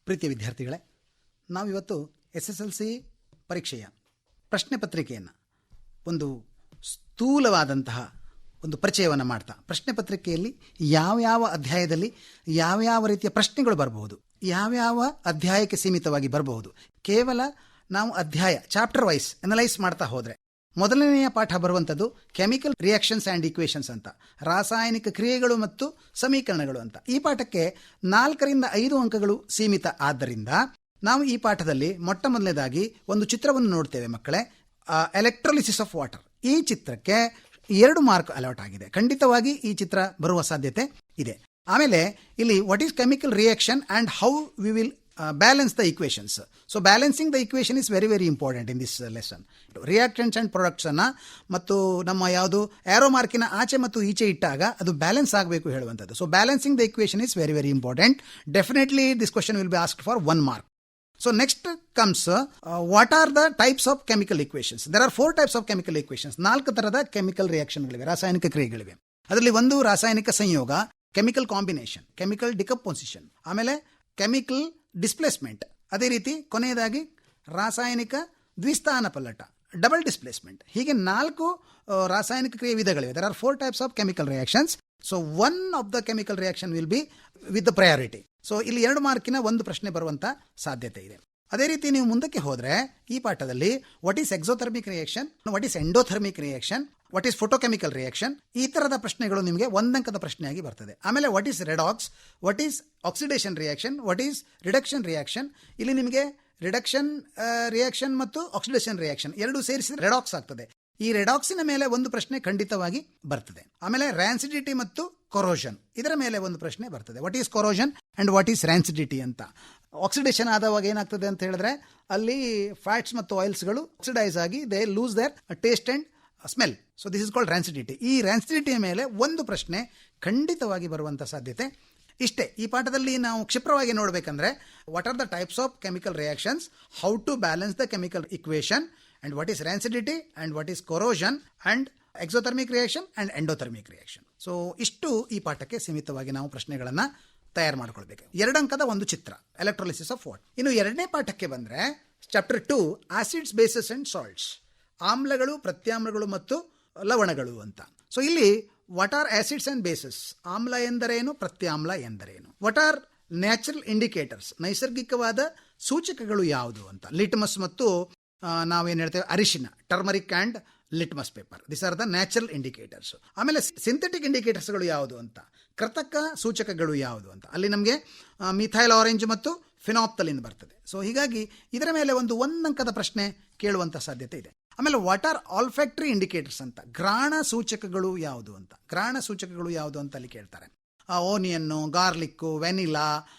ಪ್ರೀತಿಯ ವಿದ್ಯಾರ್ಥಿಗಳೇ, ನಾವಿವತ್ತು SSLC ಪರೀಕ್ಷೆಯ ಪ್ರಶ್ನೆ ಪತ್ರಿಕೆಯನ್ನು ಒಂದು ಸ್ಥೂಲವಾದಂತಹ ಒಂದು ಪರಿಚಯವನ್ನು ಮಾಡ್ತಾ, ಪ್ರಶ್ನೆ ಪತ್ರಿಕೆಯಲ್ಲಿ ಯಾವ್ಯಾವ ಅಧ್ಯಾಯದಲ್ಲಿ ಯಾವ್ಯಾವ ರೀತಿಯ ಪ್ರಶ್ನೆಗಳು ಬರಬಹುದು, ಯಾವ್ಯಾವ ಅಧ್ಯಾಯಕ್ಕೆ ಸೀಮಿತವಾಗಿ ಬರಬಹುದು, ಕೇವಲ ನಾವು ಅಧ್ಯಾಯ ಚಾಪ್ಟರ್ ವೈಸ್ ಅನಲೈಸ್ ಮಾಡ್ತಾ ಹೋದರೆ ಮೊದಲನೆಯ ಪಾಠ ಬರುವಂಥದ್ದು ಕೆಮಿಕಲ್ ರಿಯಾಕ್ಷನ್ಸ್ ಆ್ಯಂಡ್ ಈಕ್ವೇಷನ್ಸ್ ಅಂತ, ರಾಸಾಯನಿಕ ಕ್ರಿಯೆಗಳು ಮತ್ತು ಸಮೀಕರಣಗಳು ಅಂತ. ಈ ಪಾಠಕ್ಕೆ 4 ರಿಂದ 5 ಅಂಕಗಳು ಸೀಮಿತ. ಆದ್ದರಿಂದ ನಾವು ಈ ಪಾಠದಲ್ಲಿ ಮೊಟ್ಟ ಮೊದಲನೇದಾಗಿ ಒಂದು ಚಿತ್ರವನ್ನು ನೋಡ್ತೇವೆ ಮಕ್ಕಳೇ, ಎಲೆಕ್ಟ್ರೋಲಿಸಿಸ್ ಆಫ್ ವಾಟರ್. ಈ ಚಿತ್ರಕ್ಕೆ 2 ಮಾರ್ಕ್ ಅಲಾಟ್ ಆಗಿದೆ. ಖಂಡಿತವಾಗಿ ಈ ಚಿತ್ರ ಬರುವ ಸಾಧ್ಯತೆ ಇದೆ. ಆಮೇಲೆ ಇಲ್ಲಿ what is chemical reaction and how we will balance the equations. So balancing the equation is very important in this lesson. Reactants and ಪ್ರೊಡಕ್ಟ್ಸನ್ನು ಮತ್ತು ನಮ್ಮ ಯಾವುದು ಆ್ಯರೋ ಮಾರ್ಕಿನ ಆಚೆ ಮತ್ತು ಈಚೆ ಇಟ್ಟಾಗ ಅದು ಬ್ಯಾಲೆನ್ಸ್ ಆಗಬೇಕು ಹೇಳುವಂಥದ್ದು. So balancing the equation is very important. Definitely this question will be asked for 1 mark. So next comes what are the types of chemical equations? There are 4 types of chemical equations. 4 ತರದ chemical ರಿಯಾಕ್ಷನ್ಗಳಿವೆ, ರಾಸಾಯನಿಕ ಕ್ರಿಯೆಗಳಿವೆ. ಅದರಲ್ಲಿ ಒಂದು ರಾಸಾಯನಿಕ ಸಂಯೋಗ, chemical combination, chemical decomposition, ಆಮೇಲೆ chemical displacement, ಅದೇ ರೀತಿ ಕೊನೆಯದಾಗಿ ರಾಸಾಯನಿಕ ದ್ವಿಸ್ಥಾನ ಪಲ್ಲಟ, ಡಬಲ್ ಡಿಸ್ಪ್ಲೇಸ್ಮೆಂಟ್. ಹೀಗೆ 4 ರಾಸಾಯನಿಕ ಕ್ರಿಯೆ ವಿಧಗಳಿವೆ. There are 4 types of chemical reactions. So one of the chemical reaction will be with the priority. So ಇಲ್ಲಿ 2 ಮಾರ್ಕಿನ ಒಂದು ಪ್ರಶ್ನೆ ಬರುವಂಥ ಸಾಧ್ಯತೆ ಇದೆ. ಅದೇ ರೀತಿ ನೀವು ಮುಂದಕ್ಕೆ ಹೋದರೆ ಈ ಪಾಠದಲ್ಲಿ what is exothermic reaction, what is endothermic reaction, what is photochemical reaction, ಈ ಥರದ ಪ್ರಶ್ನೆಗಳು ನಿಮಗೆ 1 ಅಂಕದ ಪ್ರಶ್ನೆಯಾಗಿ ಬರ್ತದೆ. ಆಮೇಲೆ what is redox, what is oxidation reaction, what is reduction reaction. ಇಲ್ಲಿ ನಿಮಗೆ ರಿಡಕ್ಷನ್ ರಿಯಾಕ್ಷನ್ ಮತ್ತು ಆಕ್ಸಿಡೇಷನ್ ರಿಯಾಕ್ಷನ್ ಎರಡೂ ಸೇರಿಸಿದ್ರೆ ರೆಡಾಕ್ಸ್ ಆಗ್ತದೆ. ಈ ರೆಡಾಕ್ಸಿನ ಮೇಲೆ ಒಂದು ಪ್ರಶ್ನೆ ಖಂಡಿತವಾಗಿ ಬರ್ತದೆ. ಆಮೇಲೆ ರ್ಯಾನ್ಸಿಡಿಟಿ ಮತ್ತು ಕೊರೋಷನ್, ಇದರ ಮೇಲೆ ಒಂದು ಪ್ರಶ್ನೆ ಬರ್ತದೆ. What is corrosion and what is rancidity ಅಂತ. ಆಕ್ಸಿಡೇಷನ್ ಆದವಾಗ ಏನಾಗ್ತದೆ ಅಂತ ಹೇಳಿದ್ರೆ ಅಲ್ಲಿ ಫ್ಯಾಟ್ಸ್ ಮತ್ತು ಆಯಿಲ್ಸ್ಗಳು ಆಕ್ಸಿಡೈಸ್ ಆಗಿ they lose there taste and smell. So this is called rancidity. ಈ ರ್ಯಾನ್ಸಿಡಿಟಿಯ ಮೇಲೆ ಒಂದು ಪ್ರಶ್ನೆ ಖಂಡಿತವಾಗಿ ಬರುವಂಥ ಸಾಧ್ಯತೆ ಇಷ್ಟೇ. ಈ ಪಾಠದಲ್ಲಿ ನಾವು ಕ್ಷಿಪ್ರವಾಗಿ ನೋಡಬೇಕಂದ್ರೆ what are the types of chemical reactions, how to balance the chemical equation, and what is rancidity and what is corrosion and exothermic reaction and endothermic reaction. So ಇಷ್ಟು ಈ ಪಾಠಕ್ಕೆ ಸೀಮಿತವಾಗಿ ನಾವು ಪ್ರಶ್ನೆಗಳನ್ನು ತಯಾರು ಮಾಡ್ಕೊಳ್ಬೇಕು. 2 ಅಂಕದ ಒಂದು ಚಿತ್ರ, ಎಲೆಕ್ಟ್ರೋಲಿಸಿಸ್ ಆಫ್ ವಾಟರ್. ಇನ್ನು 2ನೇ ಪಾಠಕ್ಕೆ ಬಂದರೆ chapter 2 acids, bases and salts, ಆಮ್ಲಗಳು, ಪ್ರತ್ಯಾಮ್ಲಗಳು ಮತ್ತು ಲವಣಗಳು ಅಂತ. ಸೊ ಇಲ್ಲಿ what R acids and basis, ಆಮ್ಲ ಎಂದರೇನು, ಪ್ರತ್ಯಾಮ್ಲ ಎಂದರೇನು, ವಾಟ್ ಆರ್ ನ್ಯಾಚುರಲ್ ಇಂಡಿಕೇಟರ್ಸ್, ನೈಸರ್ಗಿಕವಾದ ಸೂಚಕಗಳು ಯಾವುದು ಅಂತ. ಲಿಟ್ಮಸ್ ಮತ್ತು ನಾವೇನು ಹೇಳ್ತೇವೆ ಅರಿಶಿನ, turmeric and litmus paper, this are the natural indicators. ಆಮೇಲೆ ಸಿಂಥೆಟಿಕ್ ಇಂಡಿಕೇಟರ್ಸ್ಗಳು ಯಾವುದು ಅಂತ, ಕೃತಕ ಸೂಚಕಗಳು ಯಾವುದು ಅಂತ. ಅಲ್ಲಿ ನಮಗೆ ಮಿಥೈಲ್ ಆರೆಂಜ್ ಮತ್ತು ಫಿನಾಪ್ತಲಿನ್ ಬರ್ತದೆ. ಸೊ ಹೀಗಾಗಿ ಇದರ ಮೇಲೆ ಒಂದು 1 ಅಂಕದ ಪ್ರಶ್ನೆ ಕೇಳುವಂಥ ಸಾಧ್ಯತೆ ಇದೆ. ಆಮೇಲೆ ವಾಟ್ ಆರ್ ಆಲ್ಫ್ಯಾಕ್ಟರಿ ಇಂಡಿಕೇಟರ್ಸ್ ಅಂತ, ಘ್ರಾಣ ಸೂಚಕಗಳು ಯಾವುದು ಅಂತ. ಘ್ರಾಣ ಸೂಚಕಗಳು ಯಾವುದು ಅಂತ ಅಲ್ಲಿ ಕೇಳ್ತಾರೆ. ಓನಿಯನ್ನು, ಗಾರ್ಲಿಕ್ಕು, ವೆನಿಲಾ,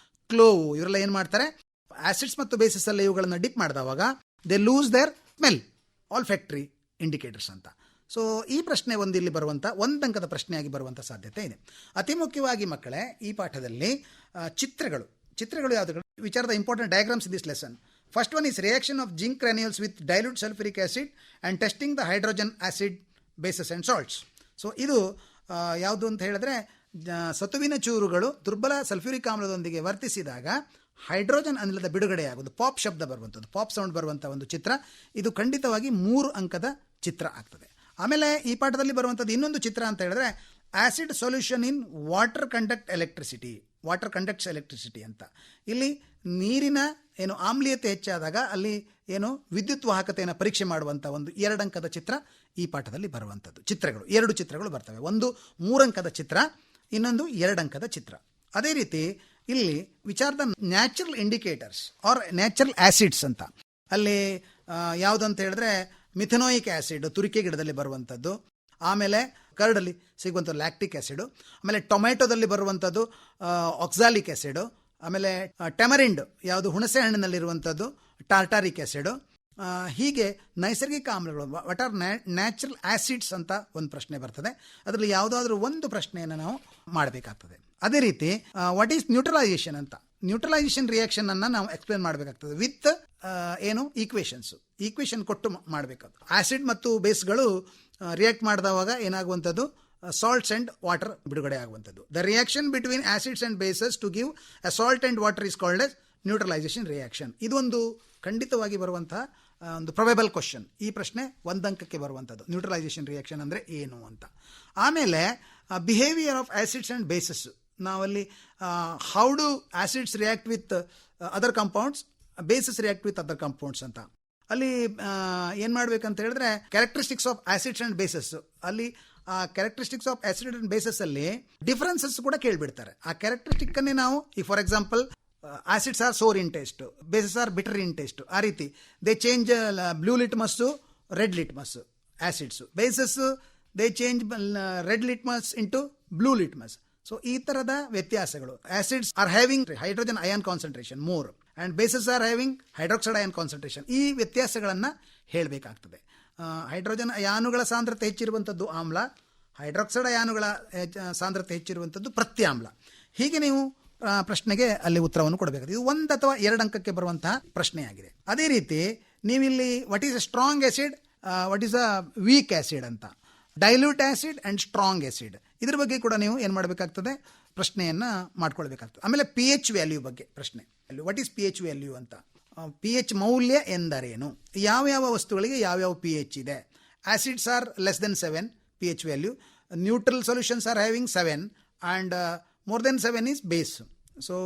ಕ್ಲೋವು ಇವರೆಲ್ಲ ಏನು ಮಾಡ್ತಾರೆ, ಆಸಿಡ್ಸ್ ಮತ್ತು ಬೇಸಿಸ್ ಅಲ್ಲಿ ಇವುಗಳನ್ನು ಡಿಪ್ ಮಾಡಿದವಾಗ they lose their smell, olfactory indicators ಅಂತ. ಸೊ ಈ ಪ್ರಶ್ನೆ ಒಂದು ಇಲ್ಲಿ ಬರುವಂಥ 1 ಅಂಕದ ಪ್ರಶ್ನೆಯಾಗಿ ಬರುವಂಥ ಸಾಧ್ಯತೆ ಇದೆ. ಅತಿ ಮುಖ್ಯವಾಗಿ ಮಕ್ಕಳೇ ಈ ಪಾಠದಲ್ಲಿ ಚಿತ್ರಗಳು ಯಾವುದು, which are the important diagrams in this lesson. First one is reaction of zinc granules with dilute sulphuric acid and testing the hydrogen acid, basis and salts. So ಇದು ಯಾವುದು ಅಂತ ಹೇಳಿದ್ರೆ, ಸತುವಿನ ಚೂರುಗಳು ದುರ್ಬಲ ಸಲ್ಫ್ಯೂರಿಕ್ ಆಮ್ಲದೊಂದಿಗೆ ವರ್ತಿಸಿದಾಗ ಹೈಡ್ರೋಜನ್ ಅನಿಲದ ಬಿಡುಗಡೆಯಾಗುವುದು, ಪಾಪ್ ಶಬ್ದ ಬರುವಂಥದ್ದು, pop sound ಬರುವಂಥ ಒಂದು ಚಿತ್ರ. ಇದು ಖಂಡಿತವಾಗಿ 3 ಅಂಕದ ಚಿತ್ರ ಆಗ್ತದೆ. ಆಮೇಲೆ ಈ ಪಾಠದಲ್ಲಿ ಬರುವಂಥದ್ದು ಇನ್ನೊಂದು ಚಿತ್ರ ಅಂತ ಹೇಳಿದ್ರೆ acid solution in water conducts electricity ಅಂತ. ಇಲ್ಲಿ ನೀರಿನ ಏನು ಆಮ್ಲೀಯತೆ ಹೆಚ್ಚಾದಾಗ ಅಲ್ಲಿ ಏನು ವಿದ್ಯುತ್ ವಾಹಕತೆಯನ್ನು ಪರೀಕ್ಷೆ ಮಾಡುವಂಥ ಒಂದು 2 ಅಂಕದ ಚಿತ್ರ ಈ ಪಾಠದಲ್ಲಿ ಬರುವಂಥದ್ದು. ಚಿತ್ರಗಳು 2 ಚಿತ್ರಗಳು ಬರ್ತವೆ, ಒಂದು 3 ಅಂಕದ ಚಿತ್ರ, ಇನ್ನೊಂದು 2 ಅಂಕದ ಚಿತ್ರ. ಅದೇ ರೀತಿ ಇಲ್ಲಿ which are the natural indicators are natural acids ಅಂತ. ಅಲ್ಲಿ ಯಾವುದು ಅಂತ ಹೇಳಿದ್ರೆ ಮಿಥೆನೋಯಿಕ್ ಆ್ಯಸಿಡ್, ತುರಿಕೆ ಗಿಡದಲ್ಲಿ ಬರುವಂಥದ್ದು, ಆಮೇಲೆ ಕರ್ಡಲ್ಲಿ ಸಿಗುವಂಥ ಲ್ಯಾಕ್ಟಿಕ್ ಆ್ಯಸಿಡು, ಆಮೇಲೆ ಟೊಮೆಟೊದಲ್ಲಿ ಬರುವಂಥದ್ದು ಆಕ್ಸಾಲಿಕ್ ಆ್ಯಸಿಡು, ಆಮೇಲೆ ಟೆಮರಿಂಡ್ ಯಾವುದು ಹುಣಸೆ ಹಣ್ಣಿನಲ್ಲಿರುವಂಥದ್ದು ಟಾರ್ಟಾರಿಕ್ ಆ್ಯಸಿಡು. ಹೀಗೆ ನೈಸರ್ಗಿಕ ಆಮ್ಲಗಳು, ವಾಟ್ ಆರ್ ನ್ಯಾಚುರಲ್ ಆಸಿಡ್ಸ್ ಅಂತ ಒಂದು ಪ್ರಶ್ನೆ ಬರ್ತದೆ. ಅದರಲ್ಲಿ ಯಾವುದಾದ್ರೂ ಒಂದು ಪ್ರಶ್ನೆಯನ್ನು ನಾವು ಮಾಡಬೇಕಾಗ್ತದೆ. ಅದೇ ರೀತಿ ವಾಟ್ ಈಸ್ ನ್ಯೂಟ್ರಲೈಸೇಷನ್ ಅಂತ, ನ್ಯೂಟ್ರಲೈಸೇಷನ್ ರಿಯಾಕ್ಷನ್ ಅನ್ನು ನಾವು ಎಕ್ಸ್ಪ್ಲೇನ್ ಮಾಡಬೇಕಾಗ್ತದೆ ವಿತ್ ಏನು ಈಕ್ವೇಷನ್ ಕೊಟ್ಟು ಮಾಡಬೇಕಾಗ್ತದೆ. ಆಸಿಡ್ ಮತ್ತು ಬೇಸ್ಗಳು ರಿಯಾಕ್ಟ್ ಮಾಡಿದವಾಗ ಏನಾಗುವಂಥದ್ದು, ಸಾಲ್ಟ್ಸ್ ಅಂಡ್ ವಾಟರ್ ಬಿಡುಗಡೆ ಆಗುವಂಥದ್ದು. The reaction between acids and bases to give a salt and water is called as neutralisation reaction. ಇದೊಂದು ಖಂಡಿತವಾಗಿ ಬರುವಂತಹ ಒಂದು ಪ್ರೊಬೆಬಲ್ ಕ್ವಶನ್. ಈ ಪ್ರಶ್ನೆ ಒಂದಂಕಕ್ಕೆ ಬರುವಂಥದ್ದು, ನ್ಯೂಟ್ರಲೈಸೇಷನ್ ರಿಯಾಕ್ಷನ್ ಅಂದರೆ ಏನು ಅಂತ. ಆಮೇಲೆ behaviour of acids and bases. ನಾವಲ್ಲಿ how do acids react with other compounds, bases react with other compounds ಅಂತ. ಅಲ್ಲಿ ಏನು ಮಾಡಬೇಕಂತ ಹೇಳಿದ್ರೆ characteristics of acids and bases, ಅಲ್ಲಿ ಆ characteristics of acid and bases ಅಲ್ಲಿ ಡಿಫರೆನ್ಸಸ್ ಕೂಡ ಕೇಳಿಬಿಡ್ತಾರೆ. ಆ ಕ್ಯಾರೆಕ್ಟರಿಸ್ಟಿಕ್ ಅನ್ನೇ ನಾವು ಈ for example acids are sour in taste, bases are bitter in taste, ಆ ರೀತಿ they change blue litmus red litmus. Acids basis they change red litmus into blue litmus. So ಈ ಥರದ ವ್ಯತ್ಯಾಸಗಳು. Acids are having hydrogen ion concentration more and bases are having hydroxide ion concentration. ಈ ವ್ಯತ್ಯಾಸಗಳನ್ನು ಹೇಳಬೇಕಾಗ್ತದೆ. Hydrogen ಅಯಾನುಗಳ ಸಾಂದ್ರತೆ ಹೆಚ್ಚಿರುವಂಥದ್ದು ಆಮ್ಲ, hydroxide ಅಯಾನುಗಳ ಸಾಂದ್ರತೆ ಹೆಚ್ಚಿರುವಂಥದ್ದು ಪ್ರತ್ಯಾಮ್ಲ. ಹೀಗೆ ನೀವು ಪ್ರಶ್ನೆಗೆ ಅಲ್ಲಿ ಉತ್ತರವನ್ನು ಕೊಡಬೇಕಾಗಿದೆ. ಇದು 1 ಅಥವಾ 2 ಅಂಕಕ್ಕೆ ಬರುವಂತಹ ಪ್ರಶ್ನೆಯಾಗಿದೆ. ಅದೇ ರೀತಿ ನೀವಿಲ್ಲಿ what is a strong acid, what is a weak acid ಅಂತ, dilute acid and strong acid, ಇದ್ರ ಬಗ್ಗೆ ಕೂಡ ನೀವು ಏನು ಮಾಡಬೇಕಾಗ್ತದೆ, ಪ್ರಶ್ನೆಯನ್ನು ಮಾಡ್ಕೊಳ್ಬೇಕಾಗ್ತದೆ. ಆಮೇಲೆ ಪಿ ಎಚ್ ವ್ಯಾಲ್ಯೂ ಬಗ್ಗೆ ಪ್ರಶ್ನೆ, what is P H value ಅಂತ. ಪಿ ಎಚ್ ಮೌಲ್ಯ ಎಂದರೇನು, ಯಾವ್ಯಾವ ವಸ್ತುಗಳಿಗೆ ಯಾವ್ಯಾವ ಪಿ ಎಚ್ ಇದೆ. Acids are less than 7 P H value, neutral solutions are having 7 and more than 7 is base. So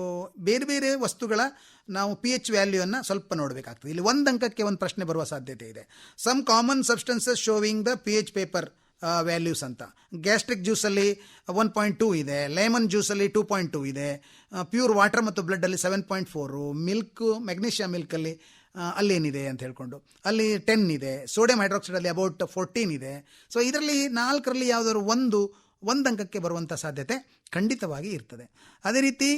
ಬೇರೆ ಬೇರೆ ವಸ್ತುಗಳ ನಾವು ಪಿ ಎಚ್ ವ್ಯಾಲ್ಯೂವನ್ನು ಸ್ವಲ್ಪ ನೋಡಬೇಕಾಗ್ತದೆ. ಇಲ್ಲಿ 1 ಅಂಕಕ್ಕೆ ಒಂದು ಪ್ರಶ್ನೆ ಬರುವ ಸಾಧ್ಯತೆ ಇದೆ. Some common substances showing the P H paper values ಅಂತ. ಗ್ಯಾಸ್ಟ್ರಿಕ್ ಜ್ಯೂಸಲ್ಲಿ 1.2 ಇದೆ, ಲೆಮನ್ ಜ್ಯೂಸಲ್ಲಿ 2.2 ಇದೆ, ಪ್ಯೂರ್ ವಾಟರ್ ಮತ್ತು ಬ್ಲಡ್ಡಲ್ಲಿ 7.4, ಮಿಲ್ಕ್ ಮೆಗ್ನೀಷಿಯಾ ಮಿಲ್ಕಲ್ಲಿ ಅಲ್ಲೇನಿದೆ ಅಂತ ಹೇಳ್ಕೊಂಡು ಅಲ್ಲಿ 10 ಇದೆ, ಸೋಡಿಯಂ ಹೈಡ್ರಾಕ್ಸೈಡಲ್ಲಿ ಅಬೌಟ್ 14 ಇದೆ. ಸೊ ಇದರಲ್ಲಿ 4ರಲ್ಲಿ ಯಾವುದಾದ್ರು ಒಂದು ಅಂಕಕ್ಕೆ ಬರುವಂಥ ಸಾಧ್ಯತೆ ಖಂಡಿತವಾಗಿ ಇರ್ತದೆ. ಅದೇ ರೀತಿ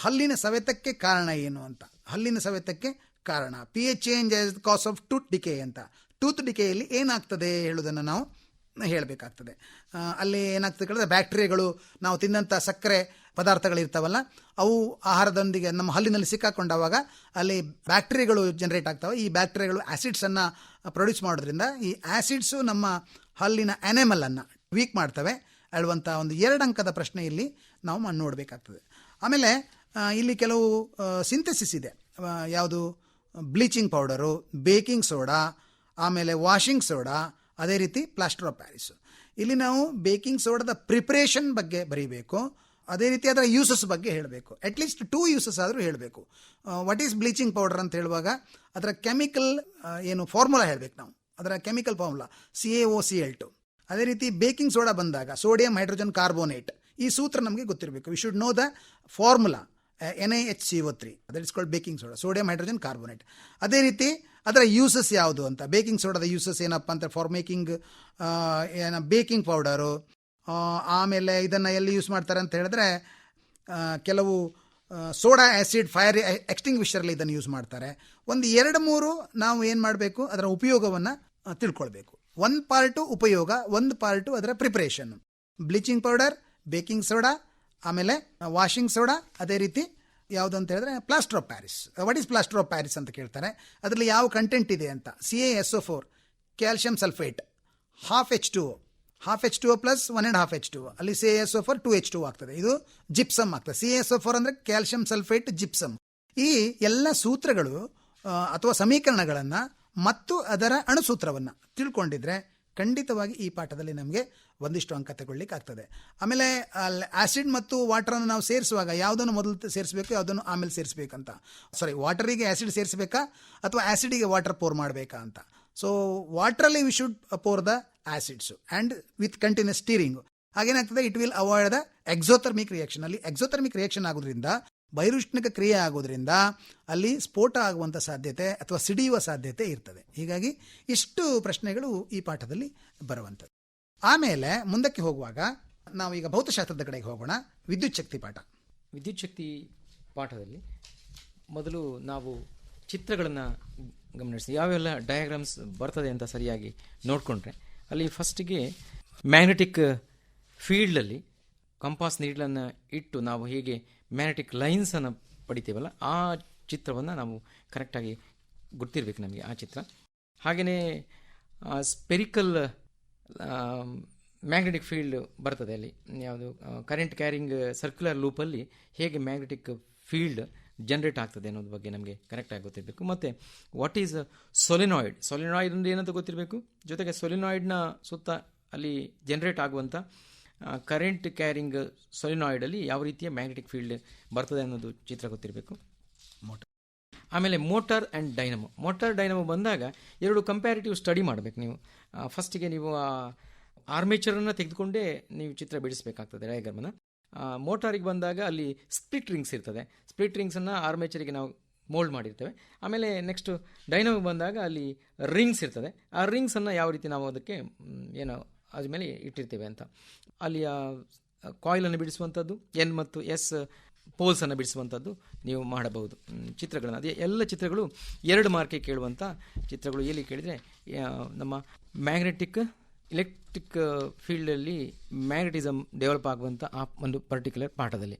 ಹಲ್ಲಿನ ಸವೆತಕ್ಕೆ ಕಾರಣ ಏನು ಅಂತ. ಹಲ್ಲಿನ ಸವೆತಕ್ಕೆ ಕಾರಣ P H change as cause of tooth decay ಅಂತ. ಟೂತ್ ಡಿಕೆಯಲ್ಲಿ ಏನಾಗ್ತದೆ ಹೇಳೋದನ್ನು ನಾವು ಹೇಳಬೇಕಾಗ್ತದೆ. ಅಲ್ಲಿ ಏನಾಗ್ತದೆ ಕೇಳಿದ್ರೆ ಬ್ಯಾಕ್ಟೀರಿಯಾಗಳು, ನಾವು ತಿನ್ನಂಥ ಸಕ್ಕರೆ ಪದಾರ್ಥಗಳಿರ್ತಾವಲ್ಲ, ಅವು ಆಹಾರದೊಂದಿಗೆ ನಮ್ಮ ಹಲ್ಲಿನಲ್ಲಿ ಸಿಕ್ಕಾಕೊಂಡಾಗ ಅಲ್ಲಿ ಬ್ಯಾಕ್ಟೀರಿಯಾಗಳು ಜನರೇಟ್ ಆಗ್ತವೆ. ಈ ಬ್ಯಾಕ್ಟೀರಿಯಾಗಳು ಆ್ಯಸಿಡ್ಸನ್ನು ಪ್ರೊಡ್ಯೂಸ್ ಮಾಡೋದ್ರಿಂದ ಈ ಆ್ಯಸಿಡ್ಸು ನಮ್ಮ ಹಲ್ಲಿನ ಎನೆಮಲನ್ನು ವೀಕ್ ಮಾಡ್ತವೆ ಹೇಳುವಂಥ ಒಂದು 2 ಅಂಕದ ಪ್ರಶ್ನೆ ಇಲ್ಲಿ ನಾವು ನೋಡಬೇಕಾಗ್ತದೆ. ಆಮೇಲೆ ಇಲ್ಲಿ ಕೆಲವು ಸಿಂಥೆಸಿಸ್ ಇದೆ. ಯಾವುದು, ಬ್ಲೀಚಿಂಗ್ ಪೌಡರು, ಬೇಕಿಂಗ್ ಸೋಡಾ, ಆಮೇಲೆ ವಾಷಿಂಗ್ ಸೋಡಾ, ಅದೇ ರೀತಿ ಪ್ಲಾಸ್ಟರ್ ಆಫ್ ಪ್ಯಾರಿಸ್. ಇಲ್ಲಿ ನಾವು ಬೇಕಿಂಗ್ ಸೋಡಾದ ಪ್ರಿಪ್ರೇಷನ್ ಬಗ್ಗೆ ಬರೀಬೇಕು, ಅದೇ ರೀತಿ ಅದರ ಯೂಸಸ್ ಬಗ್ಗೆ ಹೇಳಬೇಕು. ಅಟ್ಲೀಸ್ಟ್ 2 ಯೂಸಸ್ ಆದರೂ ಹೇಳಬೇಕು. ವಾಟ್ ಈಸ್ ಬ್ಲೀಚಿಂಗ್ ಪೌಡರ್ ಅಂತ ಹೇಳುವಾಗ ಅದರ ಕೆಮಿಕಲ್ ಏನು ಫಾರ್ಮುಲಾ ಹೇಳಬೇಕು ನಾವು, ಅದರ ಕೆಮಿಕಲ್ ಫಾರ್ಮುಲಾ CaOCl2. ಅದೇ ರೀತಿ ಬೇಕಿಂಗ್ ಸೋಡಾ ಬಂದಾಗ ಸೋಡಿಯಂ ಹೈಡ್ರೋಜನ್ ಕಾರ್ಬೋನೇಟ್, ಈ ಸೂತ್ರ ನಮಗೆ ಗೊತ್ತಿರಬೇಕು. We should know the formula NaHCO3, that is called baking soda, sodium hydrogen carbonate. ಅದೇ ರೀತಿ ಅದರ ಯೂಸಸ್ ಯಾವುದು ಅಂತ. ಬೇಕಿಂಗ್ ಸೋಡಾದ ಯೂಸಸ್ ಏನಪ್ಪ ಅಂತ, ಫಾರ್ ಮೇಕಿಂಗ್ ಬೇಕಿಂಗ್ ಪೌಡರು. ಆಮೇಲೆ ಇದನ್ನು ಎಲ್ಲಿ ಯೂಸ್ ಮಾಡ್ತಾರೆ ಅಂತ ಹೇಳಿದ್ರೆ ಕೆಲವು ಸೋಡಾ ಆ್ಯಸಿಡ್ ಫೈರ್ ಎಕ್ಸ್ಟಿಂಗ್ವಿಷರಲ್ಲಿ ಇದನ್ನು ಯೂಸ್ ಮಾಡ್ತಾರೆ. ಒಂದು 2-3 ನಾವು ಏನು ಮಾಡಬೇಕು, ಅದರ ಉಪಯೋಗವನ್ನು ತಿಳ್ಕೊಳ್ಬೇಕು. 1 ಪಾರ್ಟು ಉಪಯೋಗ, 1 ಪಾರ್ಟು ಅದರ preparation. Bleaching powder, baking soda, ಆಮೇಲೆ ವಾಷಿಂಗ್ ಸೋಡಾ, ಅದೇ ರೀತಿ ಯಾವುದು ಅಂತ ಹೇಳಿದ್ರೆ plaster of Paris. What is plaster of Paris ಅಂತ ಕೇಳ್ತಾರೆ. ಅದರಲ್ಲಿ ಯಾವ ಕಂಟೆಂಟ್ ಇದೆ ಅಂತ. CaSO4, calcium sulphate, half H2O plus 1.5 H2O, ಅಲ್ಲಿ CaSO4 2H2O ಆಗ್ತದೆ. ಇದು ಜಿಪ್ಸಮ್ ಆಗ್ತದೆ. CaSO4 ಅಂದರೆ ಕ್ಯಾಲ್ಶಿಯಂ ಸಲ್ಫೇಟ್ ಜಿಪ್ಸಮ್. ಈ ಎಲ್ಲ ಸೂತ್ರಗಳು ಅಥವಾ ಸಮೀಕರಣಗಳನ್ನು ಮತ್ತು ಅದರ ಅಣುಸೂತ್ರವನ್ನು ತಿಳ್ಕೊಂಡಿದ್ರೆ ಖಂಡಿತವಾಗಿ ಈ ಪಾಠದಲ್ಲಿ ನಮಗೆ ಒಂದಿಷ್ಟು ಅಂಕ ತಗೊಳ್ಳಿಕ್ಕೆ ಆಗ್ತದೆ. ಆಮೇಲೆ ಆ್ಯಸಿಡ್ ಮತ್ತು ವಾಟರನ್ನು ನಾವು ಸೇರಿಸುವಾಗ ಯಾವುದನ್ನು ಮೊದಲು ಸೇರಿಸಬೇಕು, ಯಾವುದನ್ನು ಆಮೇಲೆ ಸೇರಿಸಬೇಕಂತ. ವಾಟರಿಗೆ ಆ್ಯಸಿಡ್ ಸೇರಿಸಬೇಕಾ ಅಥವಾ ಆ್ಯಸಿಡಿಗೆ ವಾಟರ್ ಪೋರ್ ಮಾಡಬೇಕಾ ಅಂತ. ಸೊ ವಾಟ್ರಲ್ಲಿ we should pour the acids and with continuous stirring. ಹಾಗೇನಾಗ್ತದೆ, it will avoid the exothermic reaction. ಅಲ್ಲಿ ಎಕ್ಸೋಥರ್ಮಿಕ್ ರಿಯಾಕ್ಷನ್ ಆಗೋದ್ರಿಂದ, ಬಹಿರುಷ್ಣಕ ಕ್ರಿಯೆ ಆಗೋದ್ರಿಂದ ಅಲ್ಲಿ ಸ್ಫೋಟ ಆಗುವಂಥ ಸಾಧ್ಯತೆ ಅಥವಾ ಸಿಡಿಯುವ ಸಾಧ್ಯತೆ ಇರ್ತದೆ. ಹೀಗಾಗಿ ಇಷ್ಟು ಪ್ರಶ್ನೆಗಳು ಈ ಪಾಠದಲ್ಲಿ ಬರುವಂಥದ್ದು. ಆಮೇಲೆ ಮುಂದಕ್ಕೆ ಹೋಗುವಾಗ ನಾವು ಈಗ ಭೌತಶಾಸ್ತ್ರದ ಕಡೆಗೆ ಹೋಗೋಣ. ವಿದ್ಯುತ್ ಶಕ್ತಿ ಪಾಠ. ವಿದ್ಯುತ್ ಶಕ್ತಿ ಪಾಠದಲ್ಲಿ ಮೊದಲು ನಾವು ಚಿತ್ರಗಳನ್ನು ಗಮನಿಸಿ ಯಾವೆಲ್ಲ ಡಯಾಗ್ರಾಮ್ಸ್ ಬರ್ತದೆ ಅಂತ ಸರಿಯಾಗಿ ನೋಡಿಕೊಂಡ್ರೆ, ಅಲ್ಲಿ ಫಸ್ಟಿಗೆ ಮ್ಯಾಗ್ನೆಟಿಕ್ ಫೀಲ್ಡಲ್ಲಿ ಕಂಪಾಸ್ ನೀಡಲನ್ನು ಇಟ್ಟು ನಾವು ಹೇಗೆ ಮ್ಯಾಗ್ನೆಟಿಕ್ ಲೈನ್ಸನ್ನು ಪಡಿತೀವಲ್ಲ, ಆ ಚಿತ್ರವನ್ನು ನಾವು ಕರೆಕ್ಟಾಗಿ ಗೊತ್ತಿರಬೇಕು ನಮಗೆ ಆ ಚಿತ್ರ. ಹಾಗೆಯೇ ಸ್ಪೆರಿಕಲ್ ಮ್ಯಾಗ್ನೆಟಿಕ್ ಫೀಲ್ಡ್ ಬರ್ತದೆ ಅಲ್ಲಿ, ಯಾವುದು ಕರೆಂಟ್ ಕ್ಯಾರಿಂಗ್ ಸರ್ಕ್ಯುಲರ್ ಲೂಪಲ್ಲಿ ಹೇಗೆ ಮ್ಯಾಗ್ನೆಟಿಕ್ ಫೀಲ್ಡ್ ಜನರೇಟ್ ಆಗ್ತದೆ ಅನ್ನೋದ್ರ ಬಗ್ಗೆ ನಮಗೆ ಕರೆಕ್ಟಾಗಿ ಗೊತ್ತಿರಬೇಕು. ಮತ್ತು ವಾಟ್ ಈಸ್ ಸೊಲಿನಾಯ್ಡ್, ಸೊಲಿನಾಯ್ಡ್ ಅಂದರೆ ಏನಂತ ಗೊತ್ತಿರಬೇಕು. ಜೊತೆಗೆ ಸೊಲಿನಾಯ್ಡ್ನ ಸುತ್ತ ಅಲ್ಲಿ ಜನರೇಟ್ ಆಗುವಂಥ ಕರೆಂಟ್ ಕ್ಯಾರಿಂಗ್ ಸೊಲಿನಾಯ್ಡಲ್ಲಿ ಯಾವ ರೀತಿಯ ಮ್ಯಾಗ್ನೆಟಿಕ್ ಫೀಲ್ಡ್ ಬರ್ತದೆ ಅನ್ನೋದು ಚಿತ್ರ ಗೊತ್ತಿರಬೇಕು. ಆಮೇಲೆ motor and dynamo. Motor dynamo ಬಂದಾಗ ಎರಡು ಕಂಪ್ಯಾರಿಟಿವ್ ಸ್ಟಡಿ ಮಾಡಬೇಕು ನೀವು. ಫಸ್ಟಿಗೆ ನೀವು ಆರ್ಮೇಚರನ್ನು ತೆಗೆದುಕೊಂಡೇ ನೀವು ಚಿತ್ರ ಬಿಡಿಸಬೇಕಾಗ್ತದೆ ಡಯಾಗ್ರಾಮನ್ನು. ಮೋಟಾರಿಗೆ ಬಂದಾಗ ಅಲ್ಲಿ ಸ್ಪ್ಲಿಟ್ ರಿಂಗ್ಸ್ ಇರ್ತದೆ. ಸ್ಪ್ಲಿಟ್ ರಿಂಗ್ಸನ್ನು ಆರ್ಮೇಚರಿಗೆ ನಾವು ಮೋಲ್ಡ್ ಮಾಡಿರ್ತೇವೆ. ಆಮೇಲೆ ನೆಕ್ಸ್ಟ್ ಡೈನಮೋ ಬಂದಾಗ ಅಲ್ಲಿ ರಿಂಗ್ಸ್ ಇರ್ತದೆ. ಆ ರಿಂಗ್ಸನ್ನು ಯಾವ ರೀತಿ ನಾವು ಅದಕ್ಕೆ ಏನೋ ಅದ್ರ ಮೇಲೆ ಇಟ್ಟಿರ್ತೇವೆ ಅಂತ. ಅಲ್ಲಿ ಕಾಯಿಲನ್ನು ಬಿಡಿಸುವಂಥದ್ದು, ಎನ್ ಮತ್ತು ಎಸ್ ಪೋಲ್ಸನ್ನು ಬಿಡಿಸುವಂಥದ್ದು ನೀವು ಮಾಡಬಹುದು ಚಿತ್ರಗಳನ್ನು. ಅದೇ ಎಲ್ಲ ಚಿತ್ರಗಳು 2 ಮಾರ್ಕಿಗೆ ಕೇಳುವಂಥ ಚಿತ್ರಗಳು. ಎಲ್ಲಿ ಕೇಳಿದರೆ ನಮ್ಮ ಮ್ಯಾಗ್ನೆಟಿಕ್ ಎಲೆಕ್ಟ್ರಿಕ್ ಫೀಲ್ಡಲ್ಲಿ ಮ್ಯಾಗ್ನೆಟಿಸಮ್ ಡೆವಲಪ್ ಆಗುವಂಥ ಆ ಒಂದು ಪರ್ಟಿಕ್ಯುಲರ್ ಪಾಠದಲ್ಲಿ,